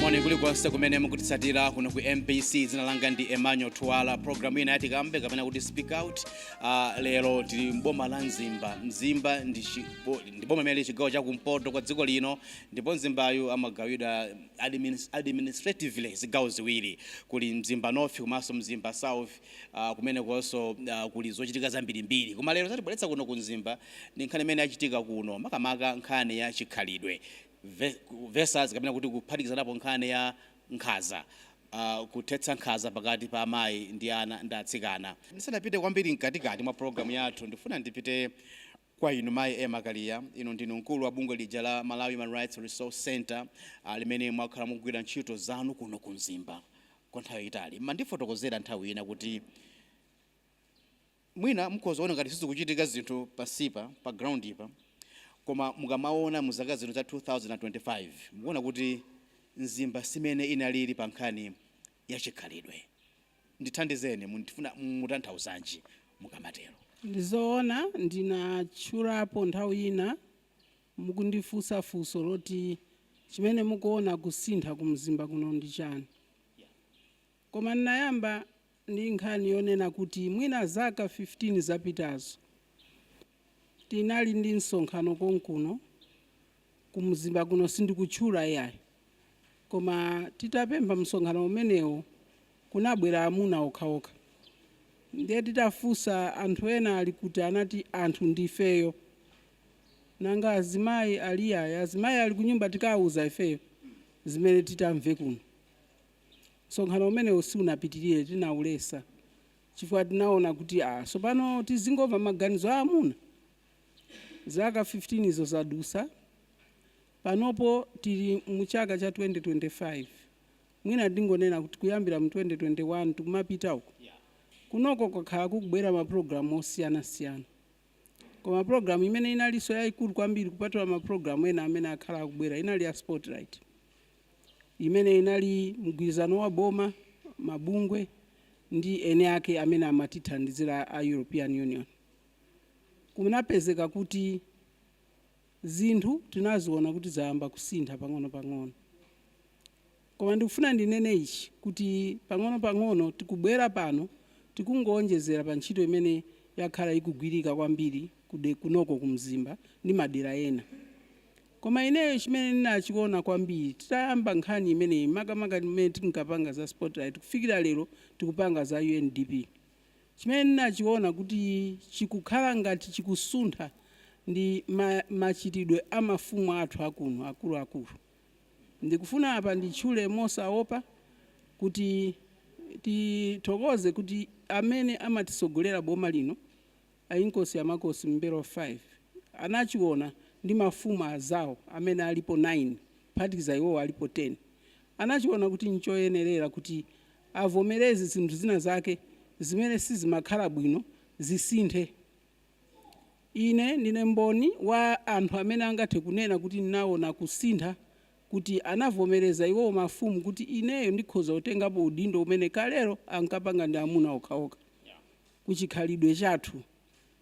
Moni kulikonse kumene mukutitsatira kuno ku MPC. Dzina langa ndi Emmanuel Twala. Programu ina yati kambe kapena kuti speak out. Lero tili mboma la Mzimba. Mzimba ndi boma limene chigawo cha kumpoto kwa dziko lino, ndipo Mzimbayu amagawidwa administratively zigawo ziwiri. Kuli Mzimba North komanso Mzimba South, kumene konso kuli zochitika zambirimbiri. Koma lero tatibweretsa kuno ku Mzimba ndi nkhani imene yachitika kuno, makamaka nkhani ya chikhalidwe. Versus kapena kuti kuphatikizanapo nkhani ya nkhaza, kuthetsa nkhaza pakati pa amayi ndi ana ndi atsikana. Ndisanapite kwambiri mkatikati mwa programu yathu, ndifuna ndipite kwa inu Mayi Emma Kaliya. Inu ndinu mkulu wa bungwe lija la Malawi Human Rights Resource Center, limene mwakhala mukugwira ntchito zanu kuno ku Mzimba kwa nthawi itali. Mandifotokozera nthawi ina kuti mwina mukhozaona ngati sizikuchitika zinthu pasipa pa ground ipa, koma mukamaona mu zaka zino za 2025 mukuona kuti Mzimba simene inalili pa nkhani ya chikhalidwe. Ndithandizeni, mundifuna mutanthauzanji mukamatero. Ndizoona ndinatchulapo nthawi ina mukundifunsa funso loti chimene mukuona kusintha ku Mzimba kuno ndi chani. Koma ndinayamba ndi nkhani yonena kuti mwina zaka 15 zapitazo tinali ndi msonkhano konkuno ku Mzimba kuno, sindikutchula yayi, koma titapempha msonkhano umenewo kunabwera amuna okhaokha. Ndiye titafunsa anthu ena ali kuti anati anthu ndifeyo, nanga azimayi aliyaya, azimayi ali kunyumba tikauza ifeyo zimene titamve kuno. Msonkhano umenewo siunapitirire, tinaulesa chifukwa tinaona kuti sopano tizingomva maganizo a amuna. Zaka 15 izo zadusa, panopo tili mu chaka cha 2025. Mwina ndingonena kuti kuyambira mu 2021 tikumapita uko. Kunoko kwakhala kukubwera maprogramu osiyana-siyana. Koma programu imene inalinso yayikulu kwambiri kupatula maprogramu ena amene akhala akubwera inali ya Spotlight, imene inali mgwirizano wa boma, mabungwe ndi ene ake amene amatithandizira a European Union. Kunapezeka kuti zinthu tinaziona kuti zayamba kusintha pang'ono-pang'ono. Koma ndikufuna ndinene ichi kuti pang'ono-pang'ono tikubwera pano tikungoonjezera pa ntchito imene yakhala ikugwirika kwambiri kunoko ku Mzimba ndi madera ena. Koma ineyo chimene ndinachiona kwambiri, titayamba nkhani imeneyi makamaka imene tinkapanga za Spotlight kufikira lero tikupanga za UNDP. Chimene ndinachiona kuti chikukhala ngati chikusuntha ndi machitidwe a mafumu athu akuno akuluakulu. Ndikufuna apa nditchule mosaopa kuti tithokoze kuti amene amatisogolera boma lino, Ainkosi Amakosi Mbero 5, anachiona ndi mafumu azawo amene alipo 9, phatikiza iwo alipo 10. Anachiona kuti nchoyenerera kuti avomereze zinthu zina zake zimene sizimakhala bwino zisinthe. Ine ndine mboni wa anthu amene angathe kunena kuti ninaona kusintha, kuti anavomereza iwo mafumu kuti ineyo ndikhoza kutengapo udindo umene kalero ankapanga ndi amuna okhaokha kuchikhalidwe chathu.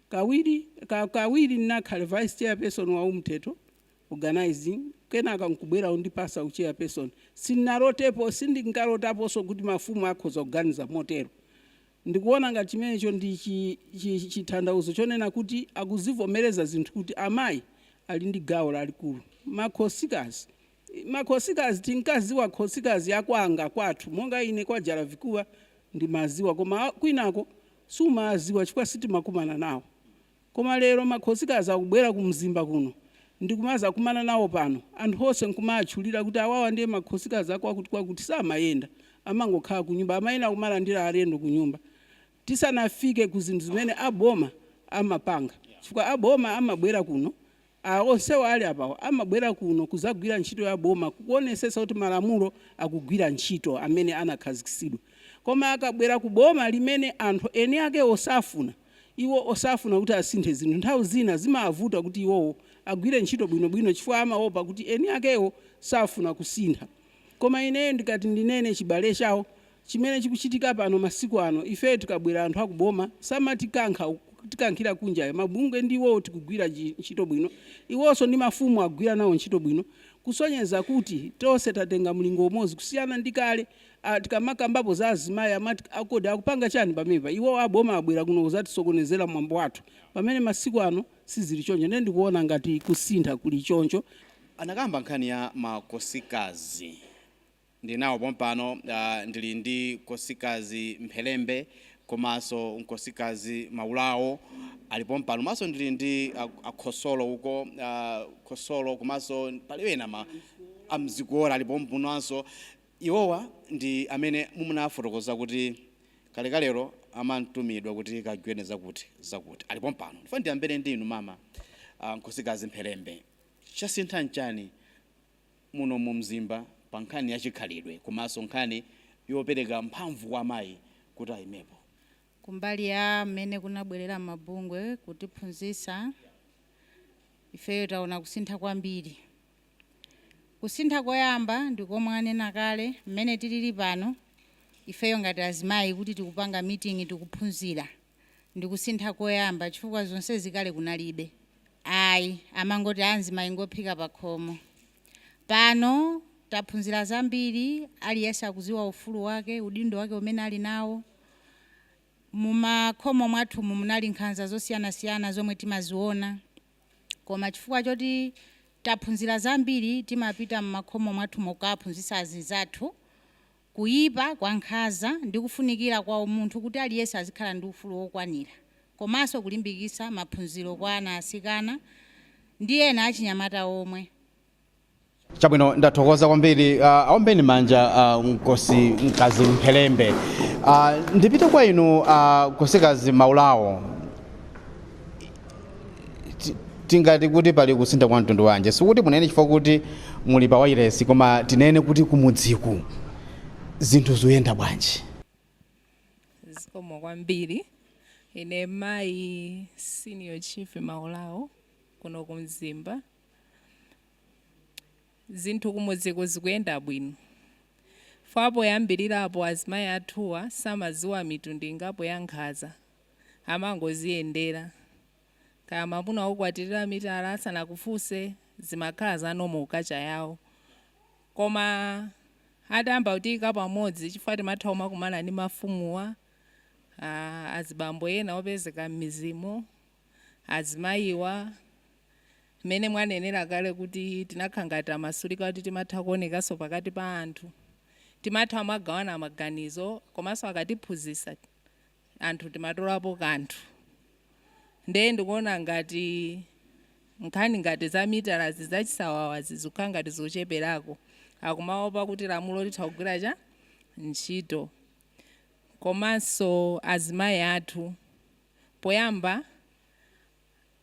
Kawiri ndinakhale vice chairperson wa umthetho organizing, kenaka nkubwera undipasa u chairperson. Sindinalotepo, sindinkarotaponso kuti mafumu akhoza kuganiza motero. Ndikuona ngati chimenecho ndi chithandauzo chonena kuti akuzivomereza zinthu kuti amayi ali ndi gawo lalikulu. Makhosikazi tinkaziwa khosikazi yakwanga kwathu, monga ine kwa Jalavikuwa ndi maziwa, koma kwinako sumaziwa chifukwa sitimakumana nawo. Koma lero makhosikazi akubwera ku Mzimba kuno ndikumaza kumana nawo pano, anthu onse nkumatchulira kuti awawa ndiye makhosikazi akwakuti samayenda, amangokhala ku nyumba, amayina kumalandira alendo ku nyumba. Tisanafike ku zinthu zimene aboma amapanga, chifukwa aboma amabwera kuno, onsewo ali apawo amabwera kuno kuzagwira ntchito ya boma, kuonesesa kuti malamulo akugwira ntchito amene anakhazikitsidwa. Koma akabwera ku boma limene anthu eni ake osafuna, iwo osafuna kuti asinthe zinthu, nthawi zina zimavuta kuti iwowo agwire ntchito bwinobwino chifukwa amaopa kuti eni akewo safuna kusintha. Koma ineyo ndikati ndinene chibale chawo chimene chikuchitika pano masiku ano, ife tikabwera anthu akuboma tikankhira kunja, mabungwe ndiwo tikugwira ntchito bwino, iwonso ndi mafumu agwira nawo ntchito bwino. kusonyeza kuti tonse tatenga mlingo umodzi kusiyana ndi kale tikamakambapo za azimayi amati akodi akupanga chani pamenepa iwo aboma abwera kuno kuzatisokonezera mwambo wathu pamene masiku ano sizili choncho ndiye ndikuona ngati kusintha kuli choncho. Anakamba nkhani ya makosikazi ndinawo pompano ndili ndi kosikazi Mphelembe komanso nkosikazi Maulawo alipo mpano maso ndili ndi akhosolo uko khosolo komanso paliwena amzikora alipo mpunanso iwowa ndi amene mumunafotokoza kuti kalekalero amantumidwa kuti kagwene zakuti alipo mpano ndifa ndiyambere ndinu mama nkosikazi Mphelembe chasintha nchani muno mu mzimba pa nkhani ya chikhalidwe komanso nkhani yopereka mphamvu kwa amayi kuti ayimepo kumbali ya mmene kunabwerera mabungwe kutiphunzitsa ifeyo taona kusintha kwambiri. Kusintha koyamba ndikomwe anena kale mmene tilili pano ifeyo ngati azimayi kuti tikupanga meeting tikuphunzira ndikusintha koyamba chifukwa zonse zikale kunalibe ayi amangoti azimayi ngophika pakhomo. Pano taphunzira zambiri aliyense akuziwa ufulu wake udindo wake umene ali nawo. Mumakhomo mwathu munali nkhanza zosiyana-siyana zomwe timaziona koma chifukwa choti taphunzira zambiri timapita mumakhomo mwathu mokaphunzitsa azizathu kuyipa kwa nkhanza ndi kufunikira kwa umunthu kuti aliyense azikhala ndi ufulu wokwanira komanso kulimbikitsa maphunziro kwa ana asikana ndi ena achinyamata omwe. Chabwino ndathokoza kwambiri aombeni manja nkosikazi Mphelembe. Ndipite kwa inu nkosikazi Maulawo. Tingati kuti pali kusintha kwa mtundu wanje sikuti munene chifukwa kuti muli pa wailesi koma tinene kuti kumudziku zinthu zoyenda bwanji. Zikomo kwambiri ine mayi senior chief Maulawo kuno kumzimba. Zinthu kumudziku zikuyenda bwino fapo yambirirapo azimayi athuwa samaziwa mitundu ingapo ya nkhanza amangoziyendera kama muna ukwatirira mitala asanakufunse zimakhala zanomo ukacha yawo koma atamba utika pamodzi chifukwa timathauma kumana ndi mafumuwa azibambo ena opezeka m'mizimo azimayiwa mene mwanenera kale kuti tinakhangata masulika kuti timatha kuonekaso pakati pa anthu timatha magawana maganizo komanso akatiphunzitsa anthu timatolapo kanthu ndiye ndikuona ngati nkhani ngati za mitala zizachisawawa zizikhala ngati zocheperako akumaopa kuti lamulo lithagwira cha ntchito komanso azimayi athu poyamba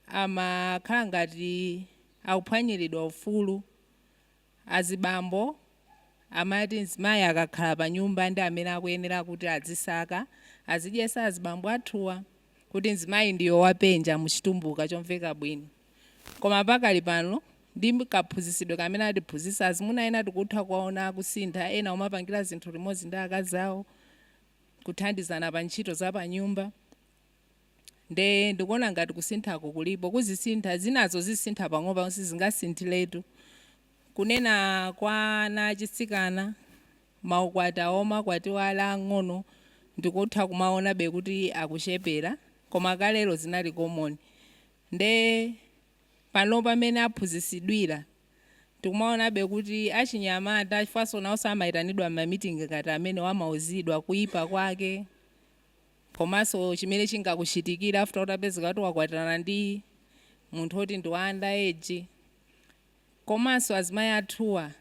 amakhala ngati akuphwanyiridwa ufulu azibambo amati mzimayi akakhala pa nyumba ndi amene akuyenera kuti azisaka azidyesa azibambo athuwa kuti mzimayi ndiyo wapenja muchitumbuka chomveka bwino koma pakali pano ndi kaphunzitsidwe kamene atiphunzitsa azimuna ena tikutha kuwaona kusintha ena umapangira zinthu limodzi ndi akazi awo kuthandizana pa ntchito za pa nyumba nde ndikuona ngati kusinthako kulipo kuzisintha zinazo zisintha pang'ono sizingasinthiletu kunena kwa ana achisikana maukwati aoma kwatiwala ang'ono ndikutha kumaona bekuti akuchepera koma kalero zinali common nde pano pamene aphunzitsidwira tikumaona bekuti achinyamata chifukwa nawo samayitanidwa m'mamitingi ngati amene wamauzidwa kuyipa kwake komanso chimene chingakuchitikira after utapezeka kuti wakwatana ndi munthu oti ndi wa underage komanso azimayi athuwa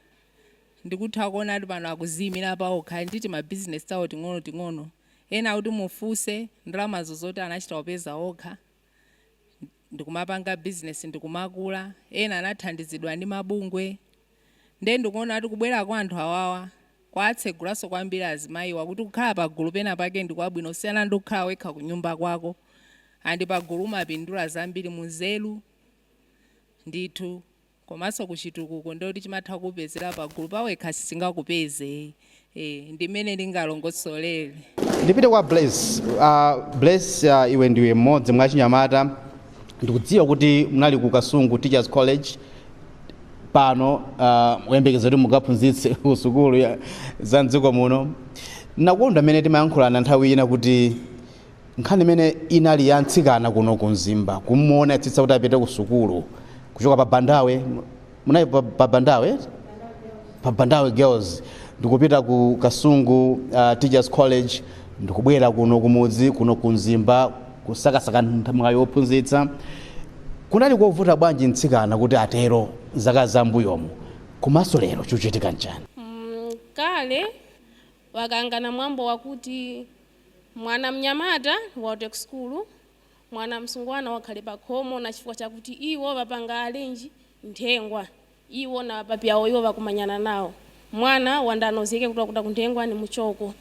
ndikutha kuona kuti pano akuziyimira paokha nditi mabizinesi tawo ting'ono ena kuti mufunse ndalamazo zoti anachita kupeza okha ndikumapanga bizinesi ndikumakula ena anathandizidwa ndi mabungwe nde ndikuona kuti kubwera kwa anthu awawa kwatsegulanso kwambiri azimayiwa kuti kukhala pagulu pena pake ndikwabwino kusiyana ndi kukhala wekha kunyumba kwako andi pagulu umapindula zambiri munzeru ndithu komanso kuchitukuko ndoti chimatha kupezera pagulu pawekha singakupeze ndimene ndingalongosolere. Ndipite kwa Bless iwe ndiwe mmodzi mwa achinyamata ndikudziwa kuti munali ku Kasungu Teachers College pano kuyembekeza kuti mukaphunzitse ku sukulu za mdziko muno. Nakonda mmene timayankhulana nthawi ina kuti nkhani imene inali ya mtsikana kuno ku Mzimba kumuona tsitsa kuti apite ku sukulu kuchoka pa Bandawe, munayi pa Bandawe, pa Bandawe Girls, ndikupita ku Kasungu Teachers College, ndikubwera kuno kumudzi kuno ku Mzimba kusakasaka mwayi wophunzitsa. Kunali kovuta bwanji mtsikana kuti atero zaka zambuyomu, komanso lero chikuchitika njani? Kale wakangana mwambo wakuti mwana mnyamata waote ku skulu, mwana msungwana wakhale pa khomo, na chifukwa chakuti iwo vapanga alenji nthengwa, iwo na papi awo iwo vakumanyana nawo, mwana wandanozeke kuta kunthengwa ni muchoko.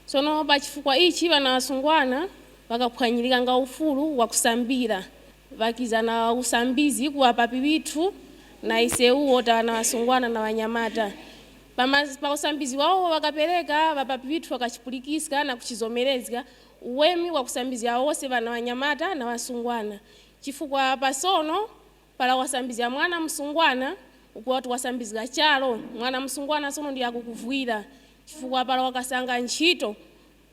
Sono pa chifukwa ichi vana wasungwana vakaphwanyirika nga ufulu wakusambira, vakizana usambizi kuwa papi vithu na iseuwo tana wasungwana na wanyamata. Pa usambizi wao wakapereka vapapi vithu wakachipulikisika na kuchizomerezika uwemi wa kusambizi ya wose vana wanyamata na wasungwana. Chifukwa pasono pala wasambizi ya mwana msungwana ukuwa watu wasambizi ga chalo, mwana msungwana sono ndi akukuvuira. Chifukwa pala wakasanga nchito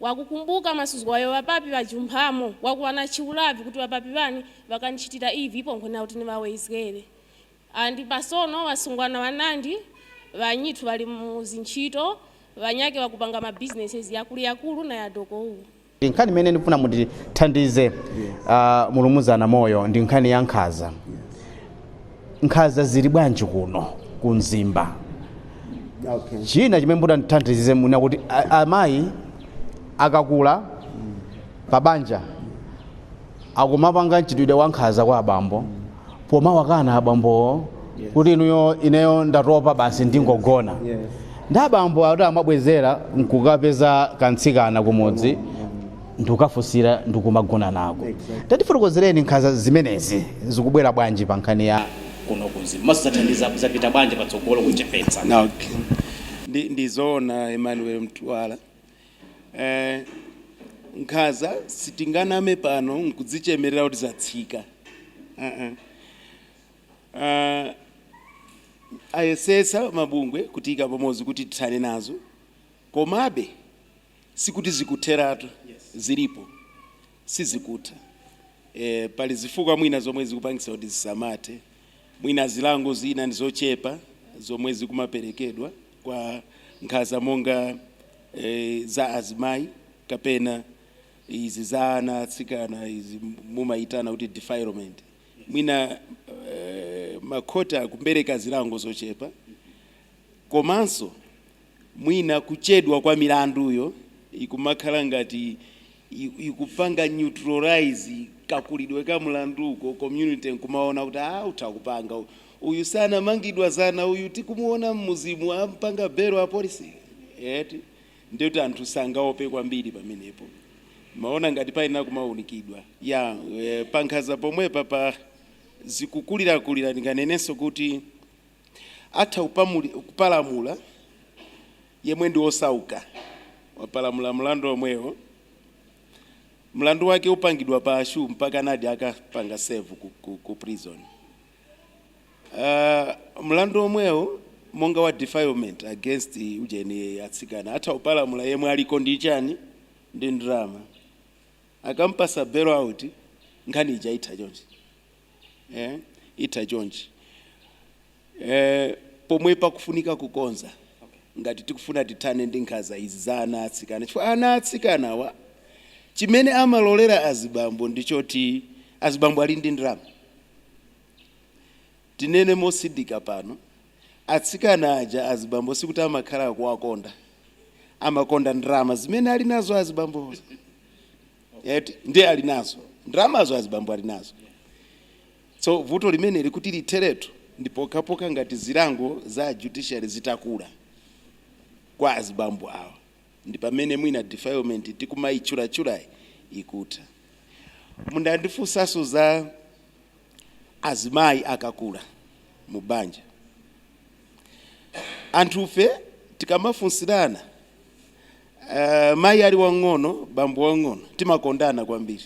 wakukumbuka masuzu wayo vapapi vajumphamo, wakuwana chiulavi kuti vapapi vani vakanchitira ivi ipo nkhona kuti niwawezekere. Andi pasono wasungwana wanandi vanyithu vali muzinchito vanyake wakupanga ma businesses yakulu na yadoko uwu. Nkhani imene ndifuna mutithandize mulumuzana moyo ndi nkhani ya nkhaza. Nkhaza zili bwanji kuno ku Mzimba? Okay. China chimene mutithandize muna kuti amayi akakula pabanja akumapanga mchitidwe wa nkhaza kwa abambo, poma wakana abambo kuti ineyo ndatopa basi ndingogona. Ndi abambo ati amabwezera nkukapeza kantsikana kumudzi ndikafusira ndikumagona nako. Tatifotokozereni nkhaza zimenezi zikubwera bwanji pa nkhani ya kuno ku Mzimba, masathandiza zapita bwanji patsogolo kuchepetsa? Okay. Ndizona Emmanuel Mtwala. Nkhaza sitinganame pano nkudzichemerera kuti zatsika. Ayesesa mabungwe kutika pamozi kuti tithane nazo, komabe sikuti zikutheratu, zilipo sizikutha. Pali zifukwa mwina zomwe zikupangisa kuti zisamate, mwina zilango zina ndizochepa zomwe zikumaperekedwa kwa nkhaza monga za azimayi kapena izi za ana atsikana izi mumaitana kuti defilement. Mwina makhota kumbereka zilango zochepa, komanso mwina kuchedwa kwa milanduyo ikumakhala ngati ikupanga neutralize kakulidwe ka mlanduko, community nkumaona kuti utakupanga uyu sana mangidwa sana uyu tikumuona mmuzimu ampanga bero a policy. Ndio kuti anthu sangaope kwambiri pamenepo. Maona ngati paina kumaunikidwa pankhaza pomwepa pa zikukulira ndinganenenso kuti atha kupalamula yemwe ndi osauka, wapalamula mlandu omwewo, mlandu wake upangidwa pa ashu mpaka nadi akapanga save ku prison. Mlandu omwewo monga wa defilement against ujeni atsikana atha kupalamula yemwe aliko ndi chani ndi ndrama, akampasa bail out nkhani ija itha chonchi. Itha chonchi. Pomwe pakufunika kukonza ngati tikufuna tithane ndi nkhaza izi za ana atsikana. Chifukwa ana atsikana wa chimene amalolera azibambo ndichoti azibambo ali ndi ndrama. Tinene mosindika pano, atsikana aja azibambo sikuti amakhala kuwakonda, amakonda ndrama zimene ali nazo azibambo. Ndi ali nazo ndrama zo azibambo ali nazo. So vuto limene likuti litheretu ndipo kapoka ngati zilango za judiciary zitakula kwa azibambo awa, ndi pamene mwina defilement tikumayichulachula ikutha. Mundandifunsaso za azimayi akakula mubanja. Anthufe tikamafunsirana, mayi ali wang'ono bambo wang'ono timakondana kwambiri,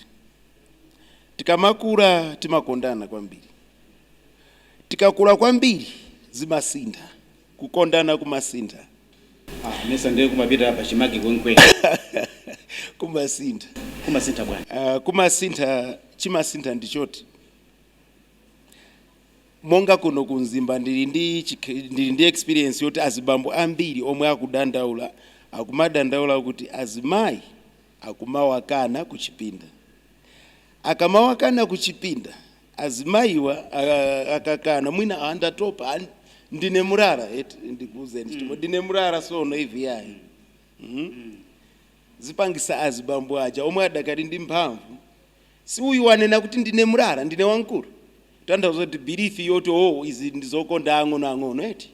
tikamakula timakondana kwambiri, tikakula kwambiri zimasintha, kukondana kumasintha. Mesa ndiye kumapita apa chimaki kwenkweni. Kumasintha. Kumasintha bwana. Kumasintha, chimasintha ndichoti. Monga kuno kunzimba ndili ndi experience yoti azibambo ambiri omwe akudandaula, akumadandaula kuti azimayi akumawakana kuchipinda. Akamawakana kuchipinda, azimayiwa akakana mwina andatopa ndine murara ndikuze ndine murara sono hivi yayi. Zipangisa azibambo aja omwe adakati ndi mphamvu. Si uyu wanena kuti ndine murara, ndine wankulu. Tanda zoti birifi yoto izi ndizokonda ang'ono eti.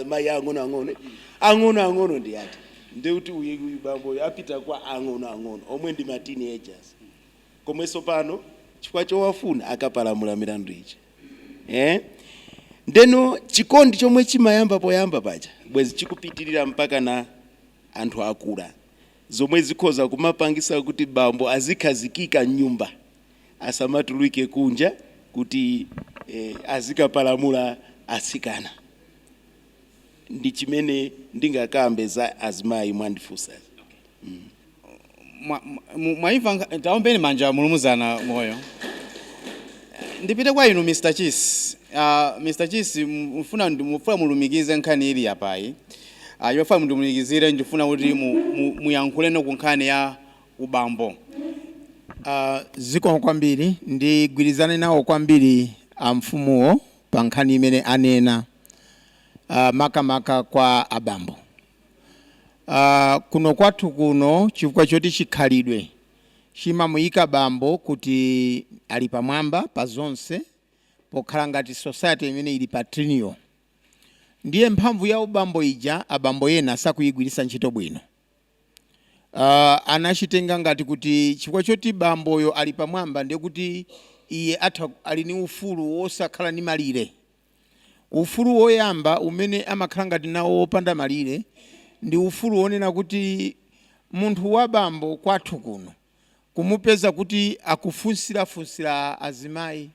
Mayi ang'ono ndi ati. Ndeuti uyu bambo apita kwa ang'ono omwe ndi ma teenagers. Komweso pano chifukwa chowafuna akapalamula milandu ichi. Ndeno chikondi chomwe chimayamba poyamba paja bwezi chikupitirira mpaka na anthu akula. Zomwe zikhoza kumapangisa kuti bambo azikhazikika nyumba, asamatuluke kunja kuti azikapalamula atsikana. Ndi chimene ndingakambe za azimayi mwandifunsa. Mwaiva taombeni manja mulumuzana moyo. Ndipite kwa inu Mr. Chis. Mr. Chis mufuna mulumikize nkhani ili apayi. Yofuna mundimulumikizire ndifuna kuti muyankhuleno ku nkhani ya ubambo. Ziko kwambiri ndigwirizane nawo kwambiri amfumuwo pa nkhani imene anena makamaka kwa abambo. Kuno kwathu kuno chifukwa choti chikhalidwe chimamuyika bambo kuti ali pamwamba pa zonse pokhala ngati society imene ili patrinio. Ndiye mphamvu ya ubambo ija abambo yena sakuyigwiritsa ntchito bwino. Anachitenga ngati kuti chifukwa choti bamboyo ali pamwamba ndiye kuti iye ali ni ufulu wosakhala ni malire. Ufulu woyamba umene amakhala ngati nawo wopanda malire ndi ufulu wonena kuti munthu wa bambo kwathu kuno kumupeza kuti akufunsira azimayi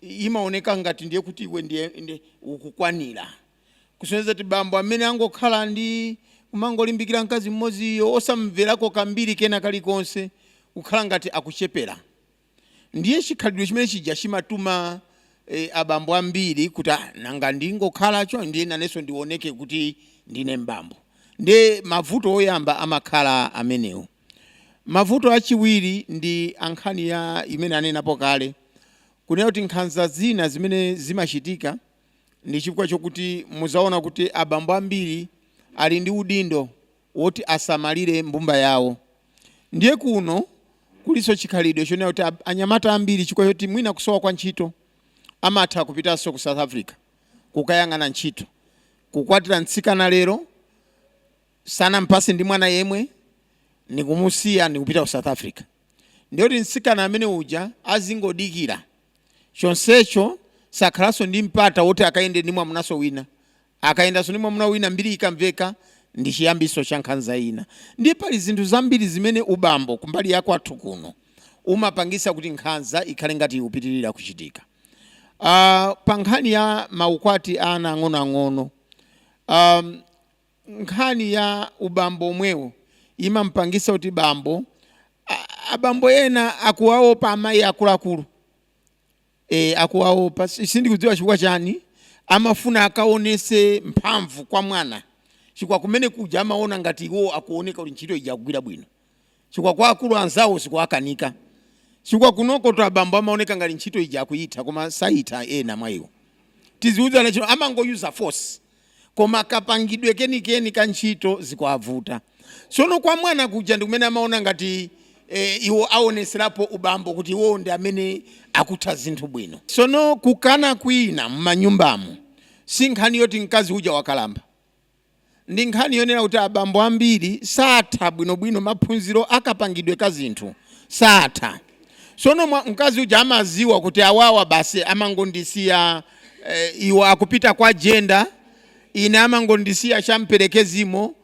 imaoneka ngati ndiye kuti iwe ndiye ukukwanira. Kusonyeza kuti bambo amene angokhala ndi kumangolimbikira mkazi mmodziyo osamverako kambiri kena kalikonse kukhala ngati akuchepera. Ndiye chikhalidwe chimene chija chimatuma abambo ambiri kuti nanga ndingokhala cho ndiye nanenso ndioneke kuti ndine mbambo. Ndiye mavuto oyamba amakhala amenewo. Mavuto achiwiri ndi ankhani ya imene anenapo kale. Kunena kuti nkhanza zina zimene zimachitika ndi chifukwa chokuti muzaona kuti abambo ambiri ali ndi udindo woti asamalire mbumba yawo. Ndiye kuno kuliso chikhalidwe chonena kuti anyamata ambiri chifukwa choti mwina kusowa kwa ntchito amatha kupitanso ku South Africa kukayang'ana ntchito, kukwatira mtsikana lero sanampase ndi mwana yemwe nikumusiya nikupita ku South Africa. Ndiye kuti mtsikana amene uja azingodikira chonsecho sakhalaso ndi mpata woti akayende ndi mwamunaso wina, akayendaso ndi mwamuna wina mbiri ikamveka ndi chiyambiso cha nkhanza ina. Ndiye pali zinthu zambiri zimene ubambo kumbali yako athu kuno umapangisa kuti nkhanza ikhale ngati ikupitirira kuchitika. Pa nkhani ya maukwati ana ang'ono, nkhani ya ubambo omwewo imampangisa kuti bambo abambo ena akuwaopa amayi akuluakulu. Akuwaopa sindikudziwa chifukwa chani amafuna akaonese mphamvu kwa mwana. Chifukwa kumene kuja amaona ngati iwo akuoneka kuti ntchito ija kugwira bwino. Chifukwa kwa akulu anzawo sikuakanika. Chifukwa kunoko to abambo amaoneka ngati ntchito ija akuyitha koma saitha ena mwa iwo. Tiziudzana chino amangoyuza force. Koma kapangidwe kenikeni ka ntchito zikuavuta. Sono kwa mwana kuja ndi kumene amaona ngati iwo aoneserapo ubambo kuti iwo ndi amene akutha zinthu bwino. Sono kukana kwina m'manyumbamo si nkhani yoti mkazi uja wakalamba. Ndi nkhani yonena kuti abambo ambiri satha bwinobwino maphunziro akapangidwe ka zinthu satha. Sono mkazi uja amaziwa kuti awawa basi amangondisiya iwo akupita kwa jenda, ine amangondisiya champerekezimo,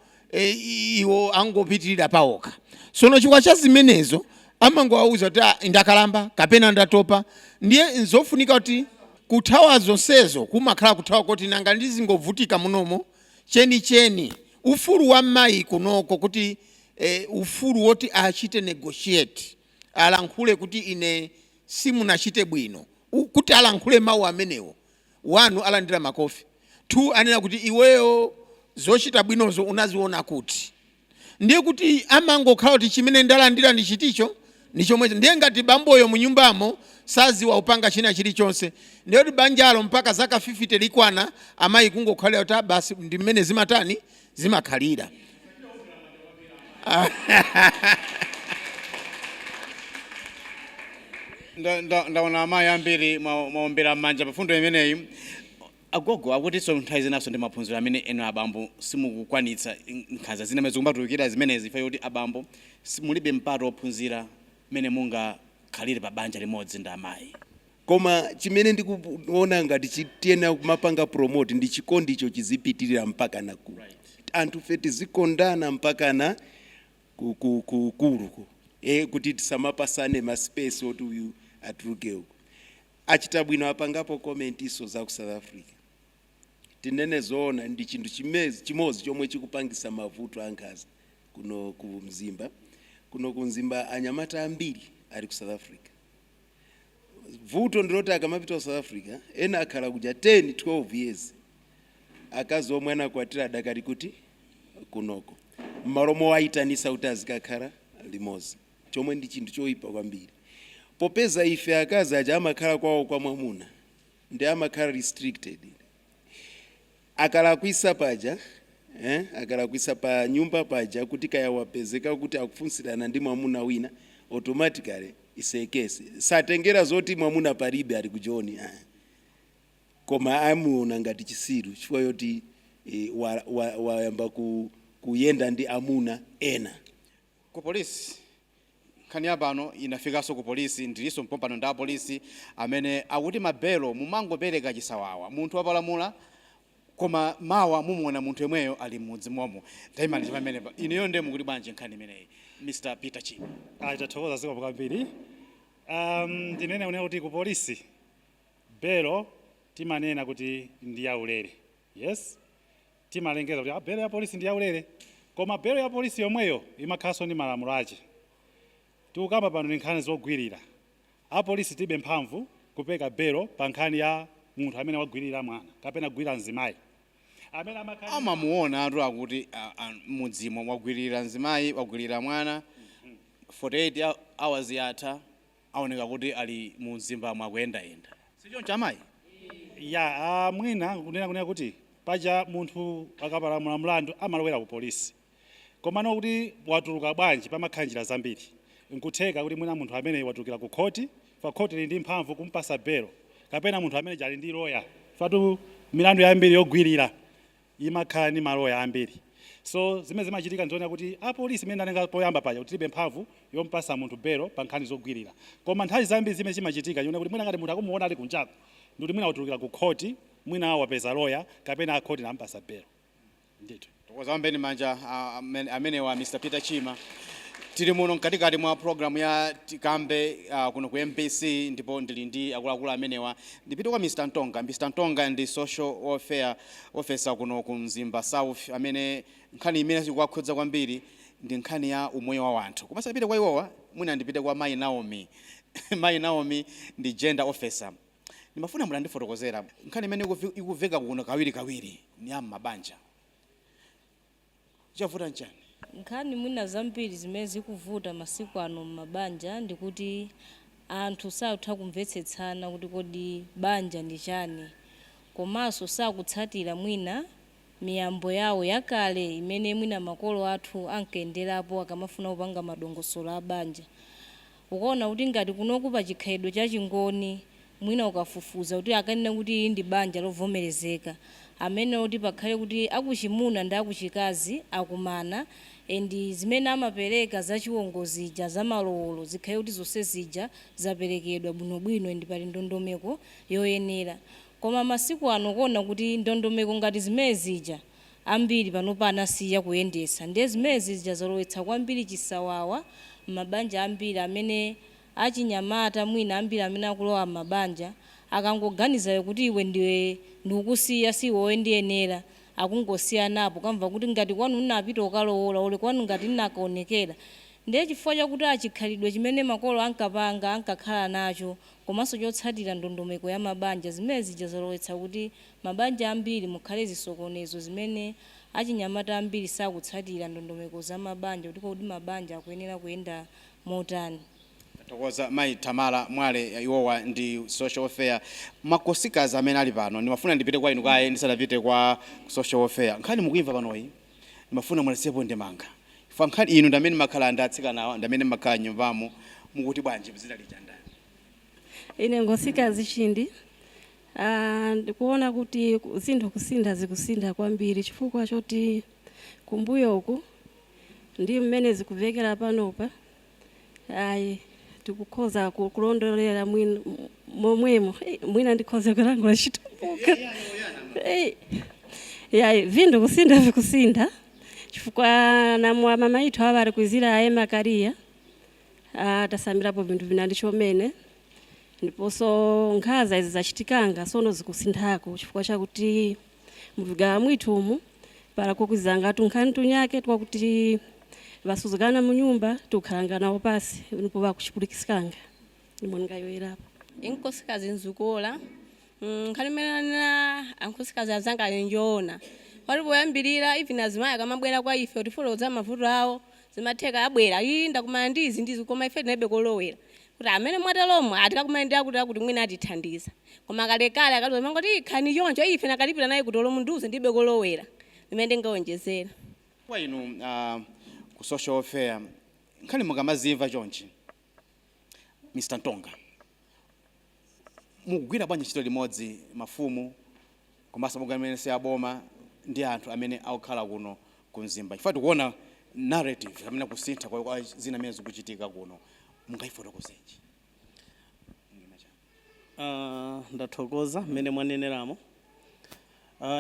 iwo angopitirira paoka. Sono chifukwa cha zimenezo amangowauza kuti ndakalamba kapena ndatopa. Ndiye nzofunika kuti kuthawa zonsezo kumakhala kuthawa kuti nanga ndizingovutika munomo cheni ufulu wa mayi kunoko kuti ufulu woti achite negotiate alankhule kuti ine simunachite bwino kuti alankhule mawu amenewo. 1 alandira makofi, 2 anena kuti iweyo zochita bwinozo unaziona kuti, ndiye kuti amangokhala kuti chimene ndalandira ndi chiticho ndi chomwecho. Ndiye ngati bamboyo mu nyumbamo saziwa upanga china chilichonse, ndiye kuti banjalo mpaka zaka 50 likwana amayi kungokhalira kuti basi ndi mmene zimatani zimakhalira. Ndaona amayi ambiri maombera m'manja pafundo imeneyi. Agogo akutinso nthawi zinaso ndi maphunziro amene eno abambo simukukwanitsa nkhanza zina zikumatulukira zimenezi ife kuti abambo simulibe mpato ophunzira mene mungakhalire pa banja limodzi ndi amayi. Koma chimene ndikuona ngati chitiyena kumapanga promote ndi chikondicho chizipitirira mpaka na ku anthu fe tizikondana mpaka na kuluku kuti tisamapasane ma space oti uyu atuluke uko. Achita bwino apangapo comment iso za ku South Africa. Tinene zoona ndi chinthu chimozi chomwe chikupangisa mavuto ankhaza kuno ku Mzimba. Kuno ku Mzimba anyamata ambiri ali ku South Africa. Vuto ndiloti akamapita ku South Africa ena akhala kuja 10-12 years akazi omwe anakwatira adakali kuti kunoko mmalomo waitanisa kuti azikakhala limodzi, chomwe ndi chinthu choyipa kwambiri. Popeza ife akazi aja amakhala kwawo kwa mwamuna ndi amakhala restricted, akalakwisa paja akalakwisa pa nyumba paja kuti kaya wapezeka kuti akufunsirana ndi mwamuna wina automatically isekese satengera zoti mwamuna palibe ali kujoni koma amuona ngati chisiru chifukwa yoti wayamba kuyenda ndi amuna ena. Ku polisi nkhani yapano inafikanso ku polisi, ndilinso mpompano nda polisi amene akuti mabelo mumangopereka chisawawa munthu wapalamula koma mawa mumuona munthu yemweyo ali mmudzi momwe. Taimani chimene ineyo ndiye mukuti bwanji nkhani imeneyi Mr. Peter Chima. Tathokoza ziko kwambiri. Ndinene une kuti ku polisi belo timanena kuti ndi yaulere. Yes, timalengeza kuti belo ya polisi ndi yaulere, koma belo ya polisi yomweyo imakhalanso ndi malamulo ache. Tikukamba pano ndi nkhani zogwirira. Apolisi tibe mphamvu kupeka belo pa nkhani ya munthu amene wagwirira mwana kapena gwirira mzimayi amene amamuona atu akuti mudzimo wagwirira mzimayi wagwirira mwana 48 hours yatha aoneka kuti ali mu Mzimba mwakuyendayenda. Sichoncho amayi? Ya mwina kunena kuti paja munthu akapalamula mlandu amalowera ku polisi, koma no kuti watuluka bwanji pamakhala njira zambiri. Nkutheka kuti mwina munthu amene watulukira ku khoti, fa khoti ili ndi mphamvu kumpasa belo, kapena munthu amene jali ndi loya fatu milandu yambiri yogwirira imakhala ndi maloya ambiri. So zimene zimachitika ndiona kuti apolisi imene ndalenga poyamba paja kuti tilibe mphamvu yompasa munthu belo pa nkhani zogwirira, koma nthawi zambiri zimene zimachitika ndiona kuti mwina ngati munthu akumuona ali kunjako ndi mwina watulukira ku khoti, mwina wapeza loya kapena akhoti nampasa belo. Ndithu tokoza mbeni manja amene wa Mr. Peter Chima. Tili muno mkatikati mwa programu ya Tikambe kuno ku MPC, ndipo ndili ndi akuluakulu amenewa. Ndipite kwa Mr. Ntonga. Mr. Ntonga ndi social welfare officer kuno ku Mzimba South amene nkhani imene zikuwakhudza kwambiri ndi nkhani ya umoyo wa wanthu. Koma sapite kwa iwowa mwina ndipite kwa Mai Naomi. Mai Naomi ndi gender officer. Nimafuna mulandifotokozera nkhani imene ikuveka kuno kawiri ni mabanja. Chavuta nchani? Nkhani mwina zambiri zimene zikuvuta masiku ano mabanja ndikuti anthu sakutha kumvetsetsana kuti kodi banja ndi chani, komanso sakutsatira mwina miyambo yawo yakale imene mwina makolo athu ankayenderapo akamafuna kupanga madongosolo a banja. Ukaona kuti ngati kunoku pa chikhalidwe cha chingoni mwina ukafufuza kuti akanena kuti ndi banja lovomerezeka, amene kuti pakhale kuti akuchimuna ndi akuchikazi akumana endi zimene amapereka za chiwongozija za malowolo zikhale kuti zonse zija zaperekedwa bwinobwino endi pali ndondomeko yoyenera. Koma masiku ano kuona kuti ndondomeko ngati zimene zija ambiri panopa anasiya kuyendesa, ndiye zimene zija zalowetsa kwambiri chisawawa mabanja ambiri amene achinyamata mwina ambiri amene akulowa mabanja akangoganiza kuti iwe ndiwe ndikukusiya siwowe ndiyenera akungosiyanapo kamva kuti ngati kwanu unapita ukalowola ole kwanu ngati nakaonekera. Ndiye chifukwa chakuti achikhalidwe chimene makolo ankapanga ankakhala nacho komanso chotsatira ndondomeko ya mabanja zimene zichazalowetsa kuti mabanja ambiri mukhale zisokonezo zimene achinyamata ambiri sakutsatira ndondomeko za mabanja kuti mabanja akuyenera kuyenda motani. Tokoza Mai Tamala Mwale iwowa ndi social welfare. Makosikazi amene ali pano ndimafuna ndipite kwa inu kaye ndisanapite kwa social welfare. Nkhani mukuimva panoyi ndimafuna mwalesepo ndemanga. Ifa nkhani inu ndamene makhala ndatsikanawa ndamene makhala nyumbamo mukuti bwanji mzina lijanda. Ine ngosikazi Chindi. Ndikuona kuti zinthu kusintha zikusintha kwambiri chifukwa choti kumbuyo uku ndi mmene zikuvekera panopa. Ayi tikukhoza kulondolera momwemo mwina ndikhoze kulangula chitumbuka. Vinthu kusintha vikusintha chifukwa na mama ithu abali kuizira aye Makariya tasambirapo vinthu vinali chomene ndiponso nkhaza izi zachitikanga sono zikusinthako chifukwa chakuti muvigawa mwithumu para kukwizanga tunkhani tunyake twakuti vasuzikana mu nyumba tukhalanga nawo pasi ndipo bakuchipulikisikanga nimwe ngayoyerapo. Inkosikazi nzukola nkhani mena ankosikazi azanga njoona wali boyambirira even azimaya kamabwera kwa ife utifuloza mavuto awo zimatheka abwera inda kumandizi ndizi koma ife nebe kolowera kuti amene mwatelomwe atikakumandira kuti mwina atithandiza koma kalekale akati mangoti khani yonjo ife nakalipira naye kuti olomunduze ndibe kolowera imene ngaonjezera kwa inu ku social welfare. Nkhani mukamazimva chonchi Mr. Ntonga mugwira bwanji ntchito limodzi mafumu komanso mugamene aboma ndi anthu amene akukhala kuno ku Mzimba chifukwa tikuona narrative amene kusintha kwa zina amene zikuchitika kuno mungayifotokozenji? Ndathokoza mmene mwaneneramo.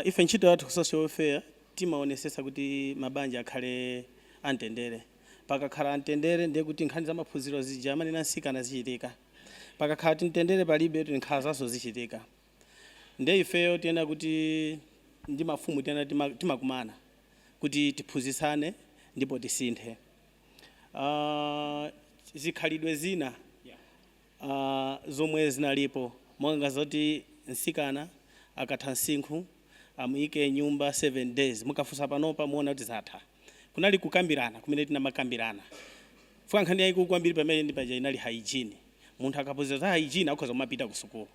Ife ntchito yathu ku social welfare timaonesesa kuti mabanja akhale amtendere. Pakakhala amtendere ndiye kuti nkhani za maphunziro zija amanena nsikana zichitika. Pakakhala amtendere palibe nkhala zaso zichitika. Ndiye ifeyo tiyenda kuti ndi mafumu tiyenda timakumana kuti tiphunzitsane ndipo tisinthe. Zikhalidwe zina zomwe zinalipo monga zoti nsikana akatha msinkhu amuyike nyumba 7 days mukafunsa panopa muona kuti zatha. Kunali kukambirana kumene tinamakambirana. Fuka nkhani yayikulu kwambiri pamene ndi paja inali hygiene. Munthu akaphunzira za hygiene akhoza kumapita ku sukulu.